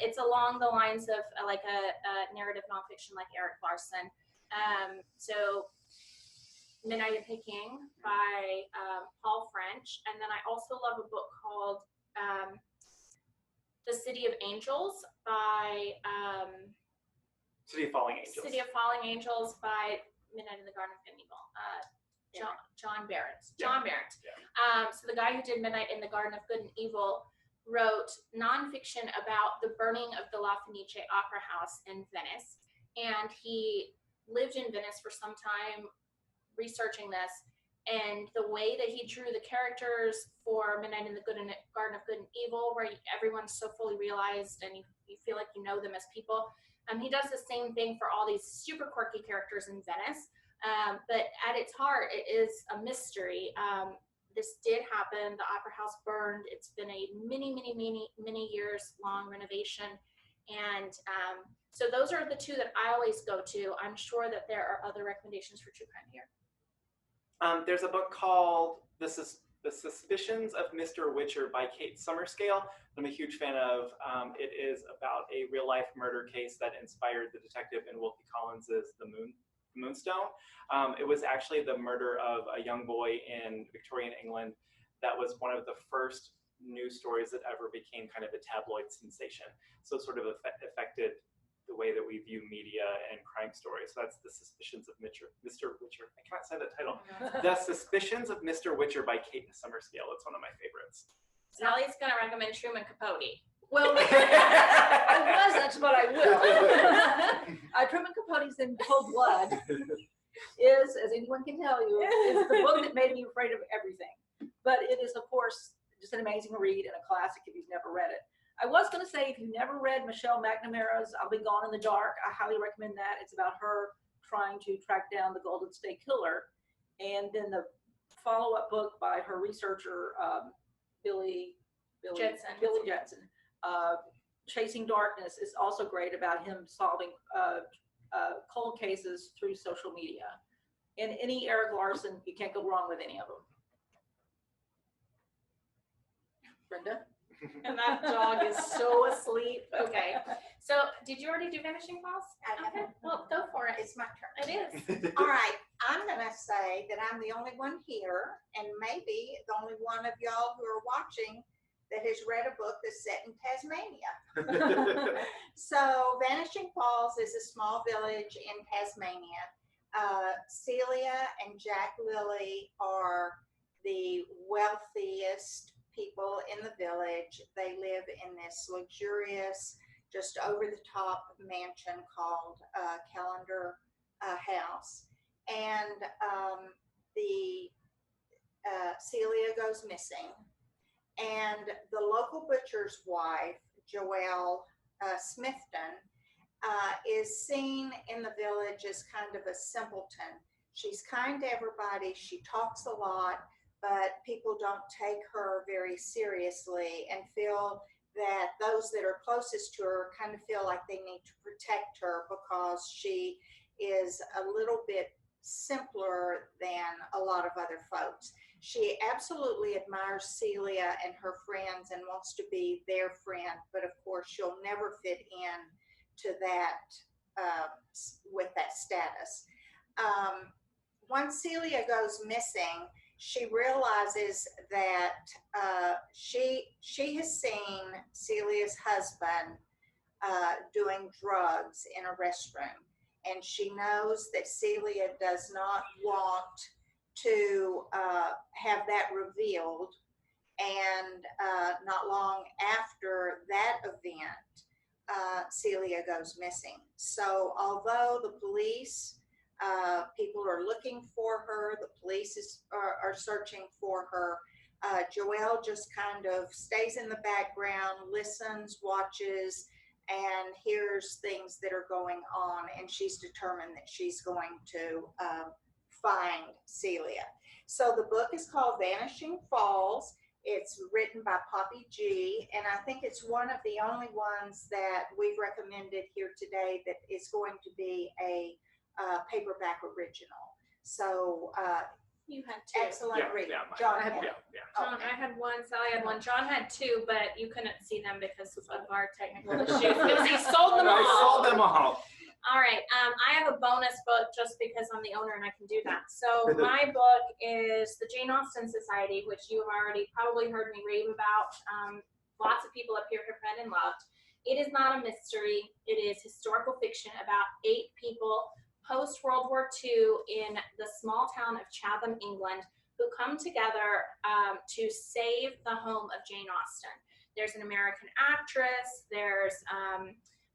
it's along the lines of like a narrative nonfiction like Eric Larson. So Midnight in Peking by Paul French. And then I also love a book called The City of Angels by
City of Falling Angels.
City of Falling Angels by Midnight in the Garden of Good and Evil. John Barrett. John Barrett. Yeah. So the guy who did Midnight in the Garden of Good and Evil wrote nonfiction about the burning of the La Fenice Opera House in Venice. And he lived in Venice for some time researching this. And the way that he drew the characters for Midnight in the Garden of Good and Evil, where everyone's so fully realized and you feel like you know them as people. He does the same thing for all these super quirky characters in Venice, but at its heart, it is a mystery. This did happen. The Opera House burned. It's been a many years long renovation. And so those are the two that I always go to. I'm sure that there are other recommendations for true crime here.
There's a book called The Suspicions of Mr. Witcher by Kate Summerscale. I'm a huge fan of. It is about a real life murder case that inspired the detective in Wilkie Collins's The Moonstone. It was actually the murder of a young boy in Victorian England that was one of the first news stories that ever became kind of a tabloid sensation. So it sort of affected the way that we view media and crime stories. So that's The Suspicions of Mr. Witcher. I cannot say that title. The Suspicions of Mr. Witcher by Kate Summerscale. It's one of my favorites.
Sally's going to recommend Truman Capote.
Well, that's what I will. Truman Capote's In Cold Blood is, as anyone can tell you, is the book that made me afraid of everything. But it is, of course, just an amazing read and a classic if you've never read it. I was going to say, if you've never read Michelle McNamara's I'll Be Gone in the Dark, I highly recommend that. It's about her trying to track down the Golden State Killer. And then the follow-up book by her researcher, Billy Jensen, Chasing Darkness, is also great about him solving cold cases through social media. And any Eric Larson, you can't go wrong with any of them. Brenda?
And that dog is so asleep. Okay. So did you already do Vanishing Falls?
I haven't.
Okay. Well, go for it.
It's my turn.
It is.
All right, I'm gonna say that I'm the only one here, and maybe the only one of y'all who are watching that has read a book that's set in Tasmania. So Vanishing Falls is a small village in Tasmania. Celia and Jack Lilly are the wealthiest people in the village. They live in this luxurious, just over the top mansion called Calendar House. And Celia goes missing. And the local butcher's wife, Joelle Smithton, is seen in the village as kind of a simpleton. She's kind to everybody. She talks a lot, but people don't take her very seriously and feel that those that are closest to her kind of feel like they need to protect her because she is a little bit simpler than a lot of other folks. She absolutely admires Celia and her friends and wants to be their friend, but of course she'll never fit in to that with that status. Once Celia goes missing, she realizes that she has seen Celia's husband doing drugs in a restroom, and she knows that Celia does not want to have that revealed. And not long after that event, Celia goes missing. So although the police, people are looking for her, the police are searching for her, Joelle just kind of stays in the background, listens, watches, and hears things that are going on, and she's determined that she's going to find Celia. So the book is called Vanishing Falls. It's written by Poppy G, and I think it's one of the only ones that we've recommended here today that is going to be a paperback original. So
you had two.
Excellent read.
Yeah,
John
had
had one.
John,
Okay.
I had one, Sally had one. John had two, but you couldn't see them because of our technical issues because he sold them all.
I sold them all.
All right, I have a bonus book just because I'm the owner and I can do that. So my book is The Jane Austen Society, which you have already probably heard me rave about. Lots of people up here have read and loved. It is not a mystery. It is historical fiction about 8 people post-World War II in the small town of Chatham, England, who come together to save the home of Jane Austen. There's an American actress, there's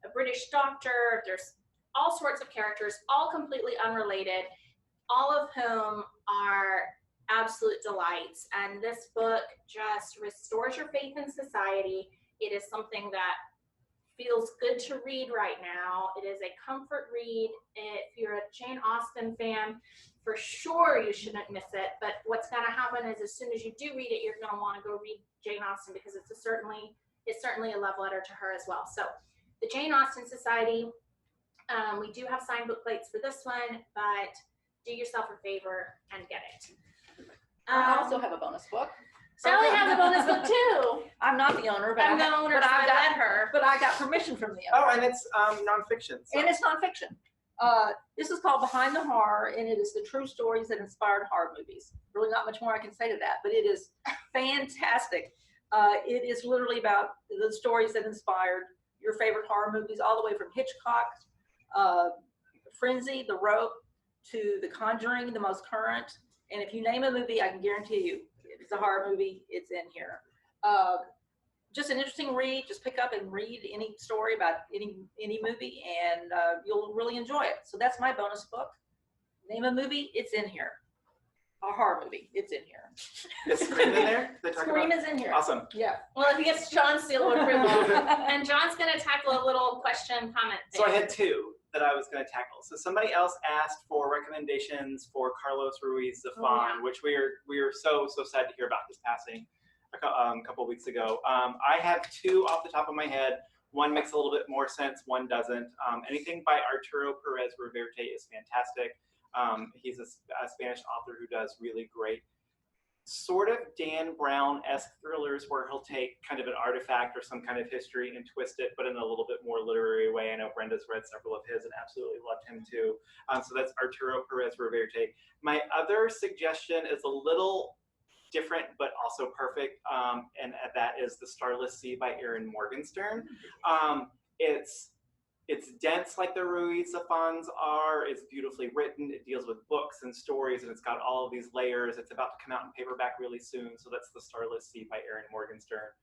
a British doctor, there's all sorts of characters, all completely unrelated, all of whom are absolute delights. And this book just restores your faith in society. It is something that feels good to read right now. It is a comfort read. If you're a Jane Austen fan, for sure you shouldn't miss it. But what's going to happen is as soon as you do read it, you're going to want to go read Jane Austen because it's certainly a love letter to her as well. So the Jane Austen Society, we do have signed book plates for this one, but do yourself a favor and get it.
I also have a bonus book.
Sally has a bonus book too.
I'm not the owner, but
I'm the owner, so I let her.
But I got permission from the owner.
Oh, and it's nonfiction. So.
And it's nonfiction. This is called Behind the Horror, and it is the true stories that inspired horror movies. Really not much more I can say to that, but it is fantastic. It is literally about the stories that inspired your favorite horror movies, all the way from Hitchcock, Frenzy, The Rope, to The Conjuring, the most current. And if you name a movie, I can guarantee you, if it's a horror movie, it's in here. Just an interesting read. Just pick up and read any story about any movie, and you'll really enjoy it. So that's my bonus book. Name a movie, it's in here. A horror movie, it's in here.
Is Scream in there?
Scream is in here.
Awesome.
Yeah.
Well, if he gets John's seal of approval, and John's going to tackle a little question comment.
So I had two that I was going to tackle. So somebody else asked for recommendations for Carlos Ruiz Zafón, which we are so sad to hear about his passing a couple of weeks ago. I have two off the top of my head. One makes a little bit more sense, one doesn't. Anything by Arturo Perez Reverte is fantastic. He's a Spanish author who does really great sort of Dan Brown-esque thrillers where he'll take kind of an artifact or some kind of history and twist it, but in a little bit more literary way. I know Brenda's read several of his and absolutely loved him too. So that's Arturo Perez Reverte. My other suggestion is a little different, but also perfect, and that is The Starless Sea by Erin Morgenstern. It's dense like the Ruiz Zafóns are. It's beautifully written. It deals with books and stories, and it's got all of these layers. It's about to come out in paperback really soon. So that's The Starless Sea by Erin Morgenstern.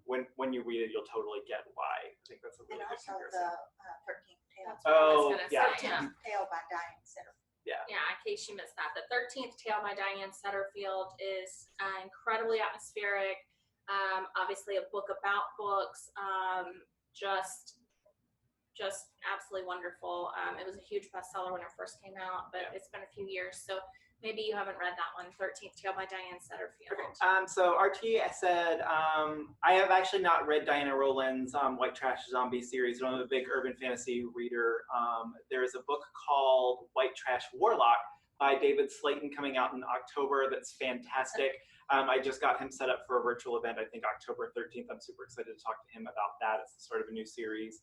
When you read it, you'll totally get why. I think that's a really good comparison.
The 13th Tale.
Oh, yeah.
13th Tale by Diane Setterfield.
Yeah.
Yeah, in case you missed that. The 13th Tale by Diane Setterfield is incredibly atmospheric. Obviously a book about books. Just absolutely wonderful. It was a huge bestseller when it first came out, but it's been a few years. So maybe you haven't read that one, 13th Tale by Diane Setterfield.
Okay. So RT said, I have actually not read Diana Rowland's White Trash Zombie series, but I'm a big urban fantasy reader. There is a book called White Trash Warlock by David Slayton coming out in October that's fantastic. I just got him set up for a virtual event, I think October 13th. I'm super excited to talk to him about that. It's the start of a new series.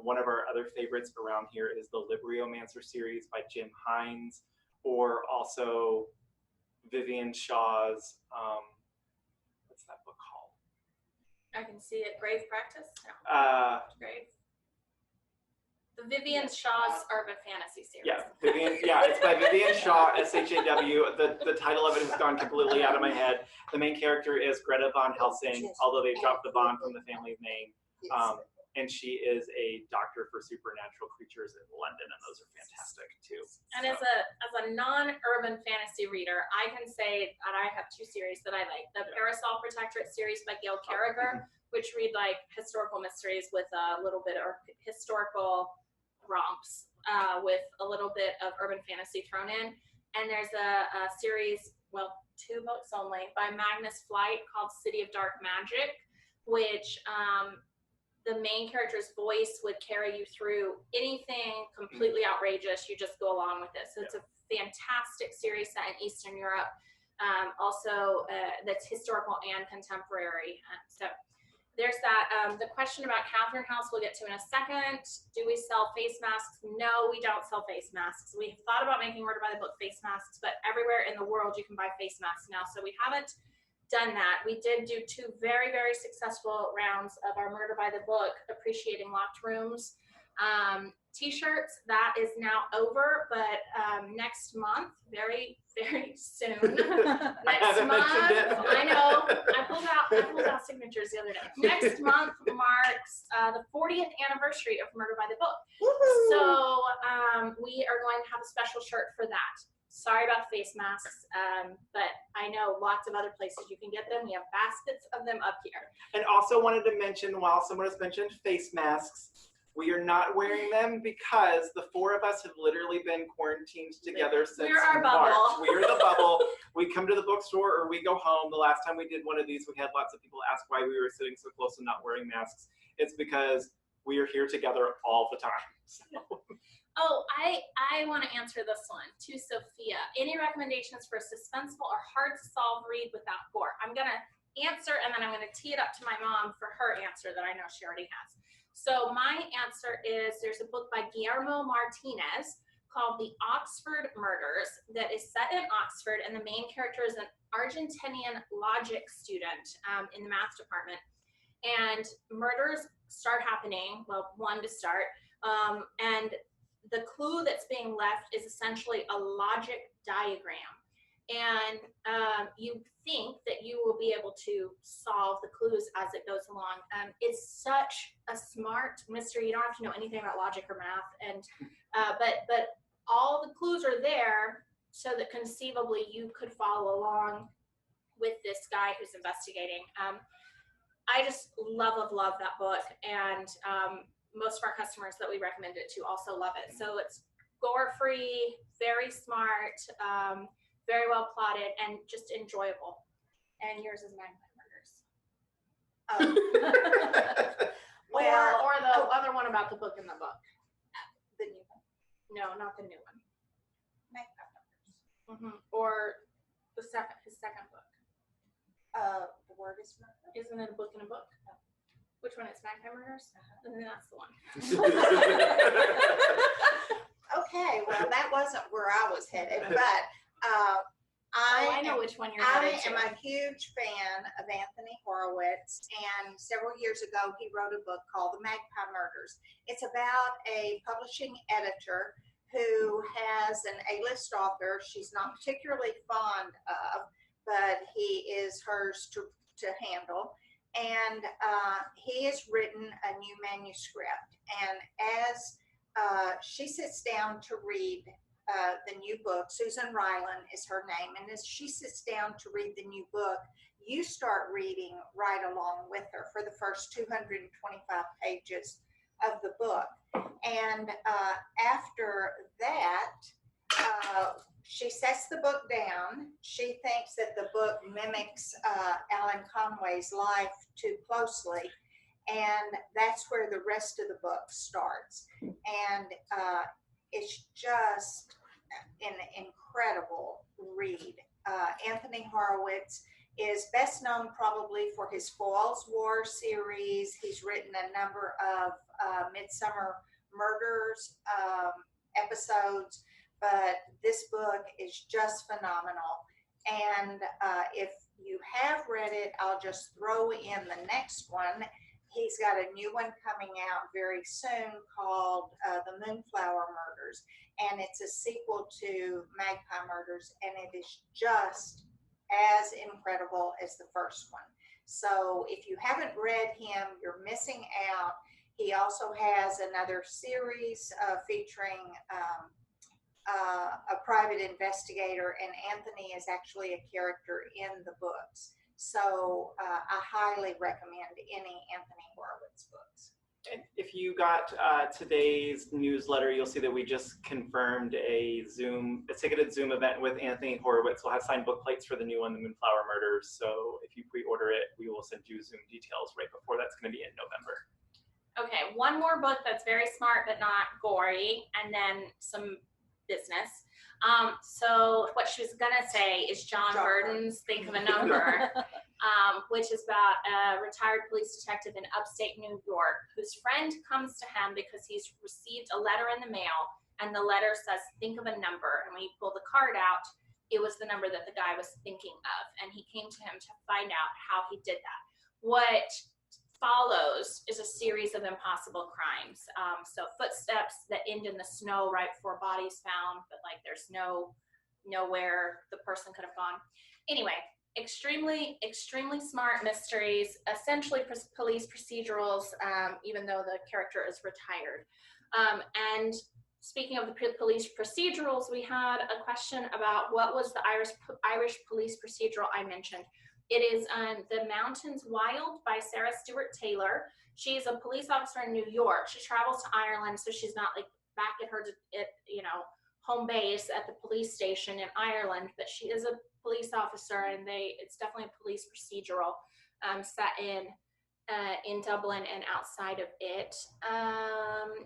One of our other favorites around here is the Libriomancer series by Jim Hines, or also Vivian Shaw's, what's that book called?
I can see it. Grave Practice? No. Grave. The Vivian Shaw's Urban Fantasy series.
Yeah, it's by Vivian Shaw, S-H-A-W. The title of it has gone completely out of my head. The main character is Greta von Helsing, although they dropped the Bond from the family name. And she is a doctor for supernatural creatures in London, and those are fantastic too.
And as a non-urban fantasy reader, I can say that I have two series that I like. The Parasol Protectorate series by Gail Carriger, which read like historical mysteries with a little bit of historical romps with a little bit of urban fantasy thrown in. And there's a series, well, 2 books only, by Magnus Flight called City of Dark Magic, which the main character's voice would carry you through anything completely outrageous. You just go along with it. So it's a fantastic series set in Eastern Europe. Also, that's historical and contemporary. So there's that. The question about Catherine House we'll get to in a second. Do we sell face masks? No, we don't sell face masks. We thought about making Murder by the Book face masks, but everywhere in the world you can buy face masks now. So we haven't done that. We did do 2 very, very successful rounds of our Murder by the Book Appreciating Locked Rooms t-shirts. That is now over, but next month, very, very soon. Next month, I know, I pulled out signatures the other day. Next month marks the 40th anniversary of Murder by the Book. So we are going to have a special shirt for that. Sorry about the face masks, but I know lots of other places you can get them. We have baskets of them up here.
And also wanted to mention, while someone has mentioned face masks, we are not wearing them because the four of us have literally been quarantined together since
We're our
March.
bubble.
We're the bubble. We come to the bookstore or we go home. The last time we did one of these, we had lots of people ask why we were sitting so close and not wearing masks. It's because we are here together all the time. So.
Oh, I want to answer this one to Sophia. Any recommendations for a suspenseful or hard to solve read without gore? I'm going to answer and then I'm going to tee it up to my mom for her answer that I know she already has. So my answer is there's a book by Guillermo Martinez called The Oxford Murders that is set in Oxford, and the main character is an Argentinian logic student in the math department. And murders start happening, well, one to start, and the clue that's being left is essentially a logic diagram. And you think that you will be able to solve the clues as it goes along. It's such a smart mystery. You don't have to know anything about logic or math, and but all the clues are there so that conceivably you could follow along with this guy who's investigating. I just love that book, and most of our customers that we recommend it to also love it. So it's gore-free, very smart, very well plotted, and just enjoyable. And yours is Magpie Murders.
Well,
or the other one about the book in the book.
the new one.
No, not the new one.
Magpie Murders.
Or his second book.
The Word is Murder.
Isn't it a book in a book? Which one is Magpie Murders? And then that's the one.
Okay, well, that wasn't where I was headed, but
I know which one you're headed to.
I am a huge fan of Anthony Horowitz, and several years ago he wrote a book called The Magpie Murders. It's about a publishing editor who has an A-list author she's not particularly fond of, but he is hers to handle. And he has written a new manuscript, and as she sits down to read the new book, Susan Ryland is her name, and as she sits down to read the new book, you start reading right along with her for the first 225 pages of the book. And after that, she sets the book down. She thinks that the book mimics Alan Conway's life too closely, and that's where the rest of the book starts. And it's just an incredible read. Anthony Horowitz is best known probably for his Falls War series. He's written a number of Midsummer Murders episodes, but this book is just phenomenal. And if you have read it, I'll just throw in the next one. He's got a new one coming out very soon called The Moonflower Murders, and it's a sequel to Magpie Murders, and it is just as incredible as the first one. So if you haven't read him, you're missing out. He also has another series featuring a private investigator, and Anthony is actually a character in the books. So I highly recommend any Anthony Horowitz books.
And if you got today's newsletter, you'll see that we just confirmed a ticketed Zoom event with Anthony Horowitz. We'll have signed book plates for the new one, The Moonflower Murders. So if you pre-order it, we will send you Zoom details right before that's going to be in November.
Okay, one more book that's very smart but not gory, and then some business. So what she was gonna say is John Burden's Think of a Number, which is about a retired police detective in upstate New York whose friend comes to him because he's received a letter in the mail, and the letter says, think of a number. And when he pulled the card out, it was the number that the guy was thinking of. And he came to him to find out how he did that. What follows is a series of impossible crimes. So footsteps that end in the snow right before bodies found, but like there's nowhere the person could have gone. Anyway, extremely smart mysteries, essentially police procedurals, even though the character is retired. And speaking of the police procedurals, we had a question about what was the Irish police procedural I mentioned. It is The Mountains Wild by Sarah Stewart Taylor. She's a police officer in New York. She travels to Ireland, so she's not like back at her, home base at the police station in Ireland, but she is a police officer, and it's definitely a police procedural set in Dublin and outside of it.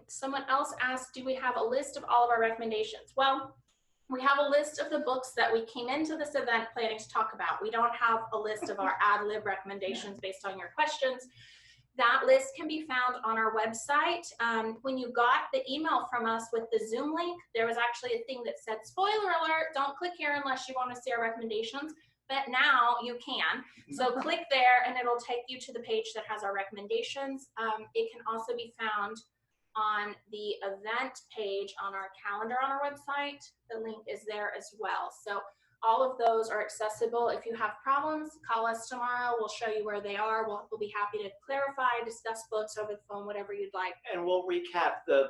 Someone else asked, do we have a list of all of our recommendations? Well, we have a list of the books that we came into this event planning to talk about. We don't have a list of our ad lib recommendations based on your questions. That list can be found on our website. When you got the email from us with the Zoom link, there was actually a thing that said, spoiler alert, don't click here unless you want to see our recommendations. But now you can. So click there and it'll take you to the page that has our recommendations. It can also be found on the event page on our calendar on our website. The link is there as well. So all of those are accessible. If you have problems, call us tomorrow. We'll show you where they are. We'll be happy to clarify, discuss books over the phone, whatever you'd like.
And we'll recap the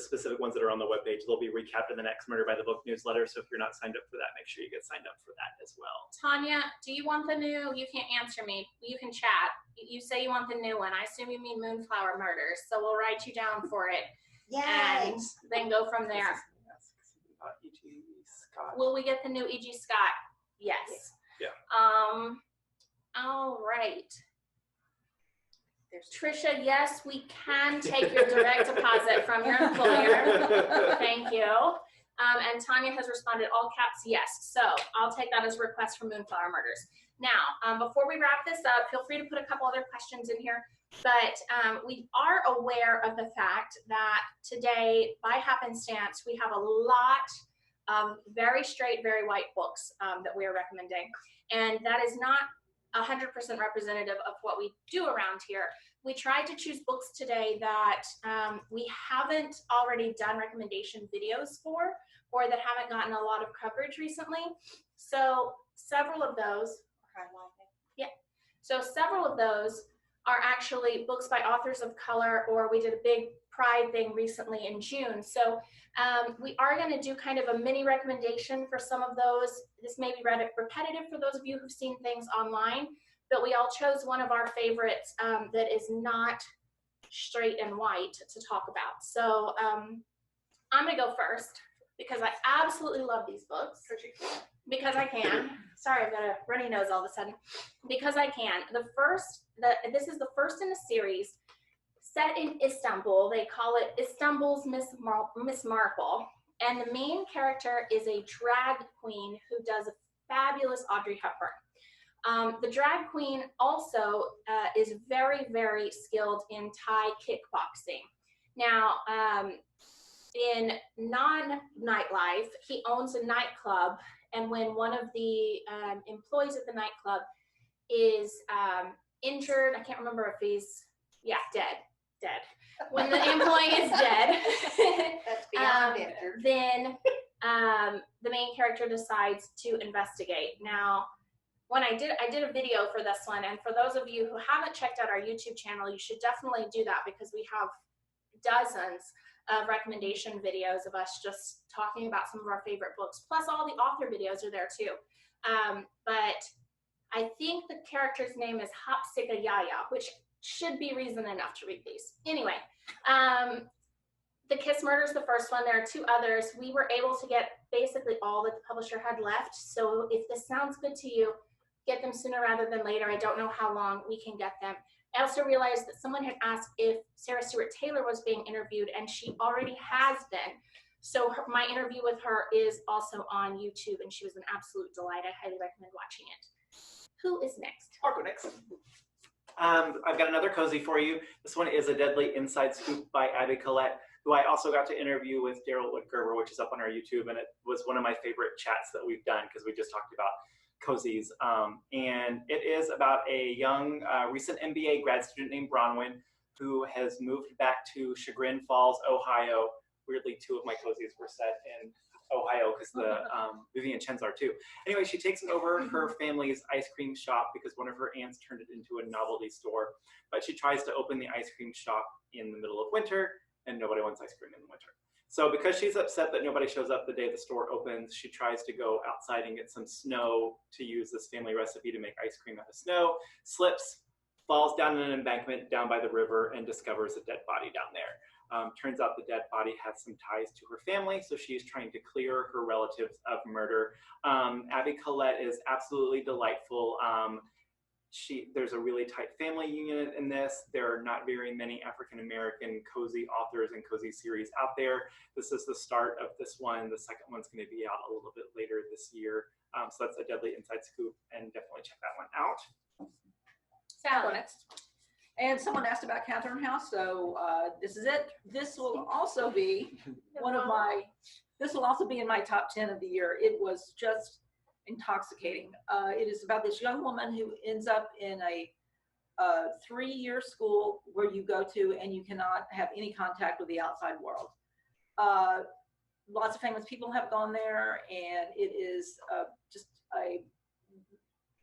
specific ones that are on the webpage. They'll be recapped in the next Murder by the Book newsletter. So if you're not signed up for that, make sure you get signed up for that as well.
Tanya, do you want the new? You can't answer me. You can chat. You say you want the new one. I assume you mean Moonflower Murders. So we'll write you down for it.
Yay.
And then go from there. Will we get the new E.G. Scott? Yes.
Yeah.
All right. Trisha, yes, we can take your direct deposit from your employer. Thank you. And Tanya has responded, all caps, yes. So I'll take that as a request for Moonflower Murders. Now, before we wrap this up, feel free to put a couple other questions in here. But we are aware of the fact that today, by happenstance, we have a lot very straight, very white books that we are recommending. And that is not 100% representative of what we do around here. We tried to choose books today that we haven't already done recommendation videos for, or that haven't gotten a lot of coverage recently. So several of those, several of those are actually books by authors of color, or we did a big Pride thing recently in June. So we are going to do kind of a mini recommendation for some of those. This may be repetitive for those of you who've seen things online, but we all chose one of our favorites that is not straight and white to talk about. So I'm going to go first because I absolutely love these books. Because I can. Sorry, I've got a runny nose all of a sudden. Because I can. This is the first in a series set in Istanbul. They call it Istanbul's Miss Marple. And the main character is a drag queen who does a fabulous Audrey Hepburn. The drag queen also is very, very skilled in Thai kickboxing. Now, in non-nightlife, he owns a nightclub, and when one of the employees at the nightclub is injured, I can't remember if he's, dead. When the employee is dead,
That's beyond injured.
then the main character decides to investigate. Now, when I did a video for this one, and for those of you who haven't checked out our YouTube channel, you should definitely do that because we have dozens of recommendation videos of us just talking about some of our favorite books, plus all the author videos are there too. But I think the character's name is Hapsika Yaya, which should be reason enough to read these. Anyway, The Kiss Murder is the first one. There are two others. We were able to get basically all that the publisher had left. So if this sounds good to you, get them sooner rather than later. I don't know how long we can get them. I also realized that someone had asked if Sarah Stewart Taylor was being interviewed, and she already has been. So my interview with her is also on YouTube, and she was an absolute delight. I highly recommend watching it. Who is next?
I'll go next. I've got another cozy for you. This one is A Deadly Inside Scoop by Abby Collette, who I also got to interview with Daryl Woodgerber, which is up on our YouTube, and it was one of my favorite chats that we've done because we just talked about cozies. And it is about a young recent MBA grad student named Bronwyn who has moved back to Chagrin Falls, Ohio. Weirdly, two of my cozies were set in Ohio because the Vivian Chen's are too. Anyway, she takes over her family's ice cream shop because one of her aunts turned it into a novelty store. But she tries to open the ice cream shop in the middle of winter, and nobody wants ice cream in the winter. So because she's upset that nobody shows up the day the store opens, she tries to go outside and get some snow to use this family recipe to make ice cream out of snow, slips, falls down an embankment down by the river, and discovers a dead body down there. Turns out the dead body has some ties to her family, so she's trying to clear her relatives of murder. Abby Collette is absolutely delightful. There's a really tight family union in this. There are not very many African-American cozy authors and cozy series out there. This is the start of this one. The second one's going to be out a little bit later this year. So that's a Deadly Inside Scoop, and definitely check that one out.
Go next. And someone asked about Catherine House, so this is it. This will also be this will also be in my top 10 of the year. It was just intoxicating. It is about this young woman who ends up in a 3-year school where you go to and you cannot have any contact with the outside world. Lots of famous people have gone there, and it is just a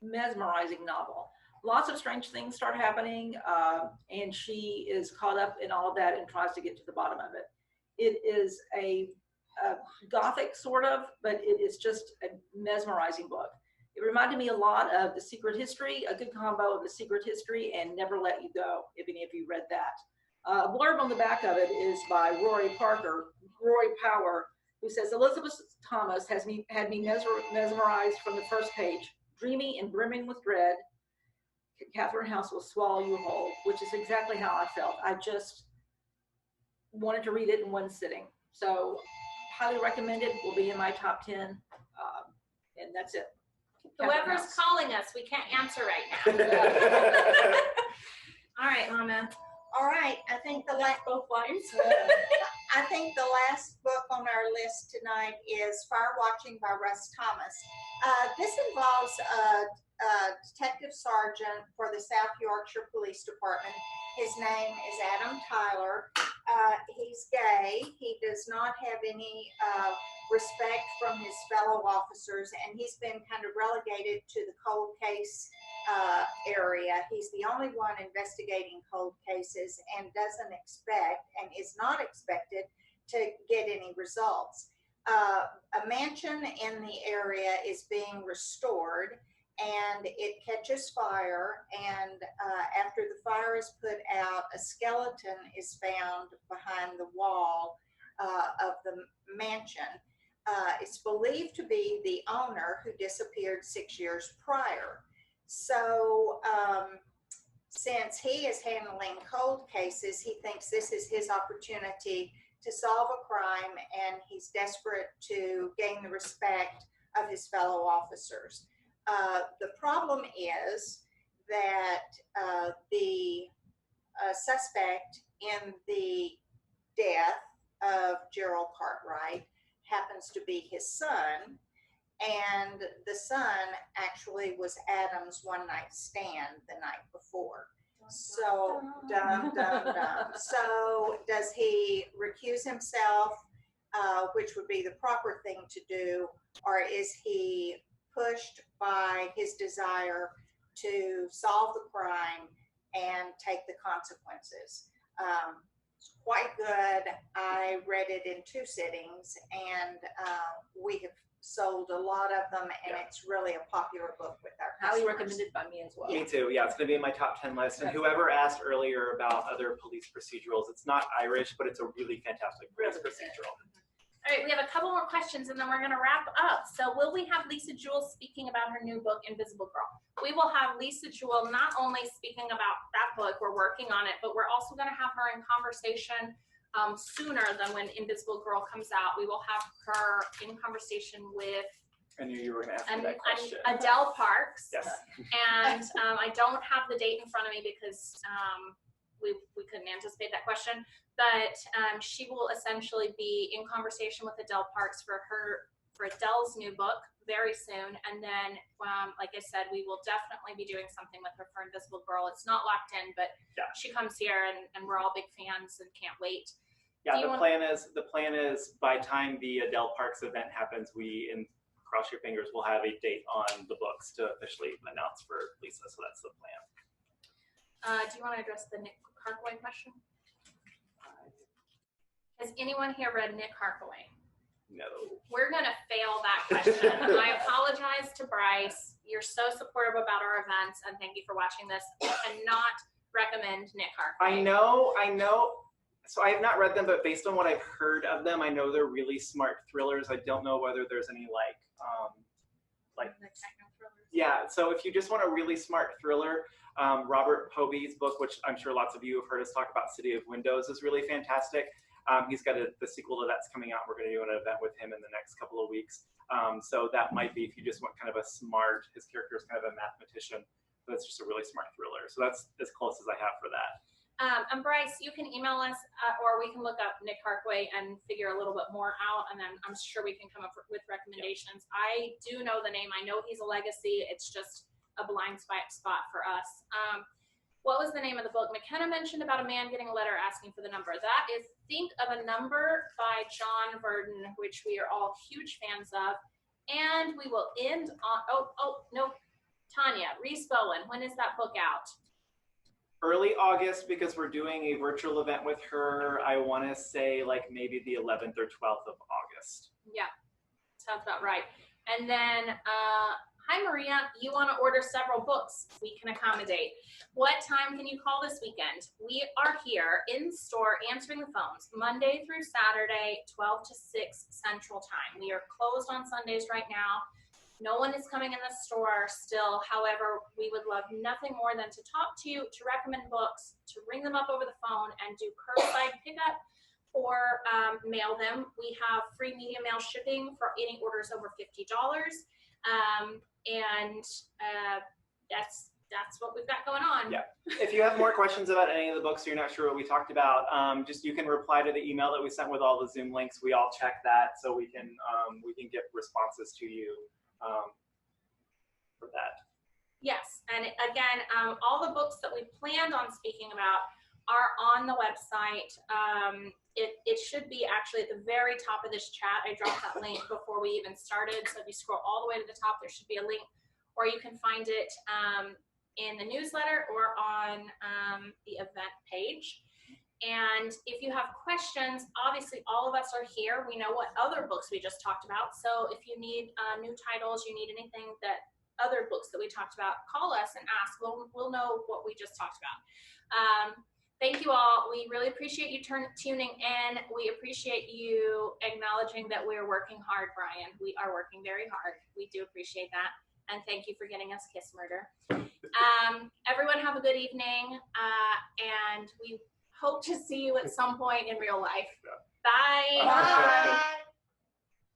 mesmerizing novel. Lots of strange things start happening, and she is caught up in all of that and tries to get to the bottom of it. It is a gothic sort of, but it is just a mesmerizing book. It reminded me a lot of The Secret History, a good combo of The Secret History and Never Let You Go, if any of you read that. A blurb on the back of it is by Roy Power, who says, Elizabeth Thomas had me mesmerized from the first page. Dreamy and brimming with dread, Catherine House will swallow you whole, which is exactly how I felt. I just wanted to read it in one sitting. So highly recommended, will be in my top 10, and that's it.
Whoever's calling us, we can't answer right now. All right, Mama.
All right, I think the last
Both lines.
I think the last book on our list tonight is Fire Watching by Russ Thomas. This involves a detective sergeant for the South Yorkshire Police Department. His name is Adam Tyler. He's gay. He does not have any respect from his fellow officers, and he's been kind of relegated to the cold case area. He's the only one investigating cold cases and doesn't expect and is not expected to get any results. A mansion in the area is being restored, and it catches fire, and after the fire is put out, a skeleton is found behind the wall of the mansion. It's believed to be the owner who disappeared 6 years prior. So since he is handling cold cases, he thinks this is his opportunity to solve a crime, and he's desperate to gain the respect of his fellow officers. The problem is that the suspect in the death of Gerald Cartwright happens to be his son, and the son actually was Adam's one-night stand the night before. So, So does he recuse himself, which would be the proper thing to do, or is he pushed by his desire to solve the crime and take the consequences? It's quite good. I read it in 2 sittings, and we have sold a lot of them, and it's really a popular book with our customers.
Highly recommended by me as well.
Me too. Yeah, it's going to be in my top 10 list. And whoever asked earlier about other police procedurals, it's not Irish, but it's a really fantastic police procedural.
All right, we have a couple more questions, and then we're going to wrap up. So will we have Lisa Jewell speaking about her new book, Invisible Girl? We will have Lisa Jewell not only speaking about that book, we're working on it, but we're also going to have her in conversation sooner than when Invisible Girl comes out. We will have her in conversation with
I knew you were going to ask me that question.
Adele Parks.
Yes.
And I don't have the date in front of me because we couldn't anticipate that question. But she will essentially be in conversation with Adele Parks for Adele's new book very soon. And then, like I said, we will definitely be doing something with her for Invisible Girl. It's not locked in, but yeah, she comes here and we're all big fans and can't wait.
Yeah, the plan is by the time the Adele Parks event happens, we, and cross your fingers, we'll have a date on the books to officially announce for Lisa. So that's the plan.
Do you want to address the Nick Cartwright question? Has anyone here read Nick Harkaway?
No.
We're going to fail that question. I apologize to Bryce. You're so supportive about our events, and thank you for watching this. I cannot recommend Nick Harkaway.
I know. So I have not read them, but based on what I've heard of them, I know they're really smart thrillers. I don't know whether there's any like
techno thrillers.
yeah. So if you just want a really smart thriller, Robert Povey's book, which I'm sure lots of you have heard us talk about, City of Windows, is really fantastic. He's got the sequel to that's coming out. We're going to do an event with him in the next couple of weeks. So that might be if you just want kind of a smart, his character is kind of a mathematician. That's just a really smart thriller. So that's as close as I have for that.
And Bryce, you can email us or we can look up Nick Harkaway and figure a little bit more out, and then I'm sure we can come up with recommendations. I do know the name. I know he's a legacy. It's just a blind spot for us. What was the name of the book? McKenna mentioned about a man getting a letter asking for the number. That is Think of a Number by John Verdon, which we are all huge fans of. And we will end on, no, Tanya, Reese Bowen, when is that book out?
Early August, because we're doing a virtual event with her. I want to say like maybe the 11th or 12th of August.
Yeah, sounds about right. And then, hi Maria, you want to order several books? We can accommodate. What time can you call this weekend? We are here in store answering the phones Monday through Saturday, 12 to 6 Central Time. We are closed on Sundays right now. No one is coming in the store still. However, we would love nothing more than to talk to you, to recommend books, to ring them up over the phone and do curbside pickup or mail them. We have free media mail shipping for any orders over $50. That's what we've got going on.
Yeah. If you have more questions about any of the books or you're not sure what we talked about, just you can reply to the email that we sent with all the Zoom links. We all check that so we can get responses to you for that.
Yes, and again, all the books that we planned on speaking about are on the website. It should be actually at the very top of this chat. I dropped that link before we even started. So if you scroll all the way to the top, there should be a link, or you can find it in the newsletter or on the event page. And if you have questions, obviously all of us are here. We know what other books we just talked about. So if you need new titles, you need anything that other books that we talked about, call us and ask. We'll know what we just talked about. Thank you all. We really appreciate you tuning in. We appreciate you acknowledging that we're working hard, Brian. We are working very hard. We do appreciate that. And thank you for getting us Kiss Murder. Everyone have a good evening. And we hope to see you at some point in real life. Bye.
Bye.
Bye.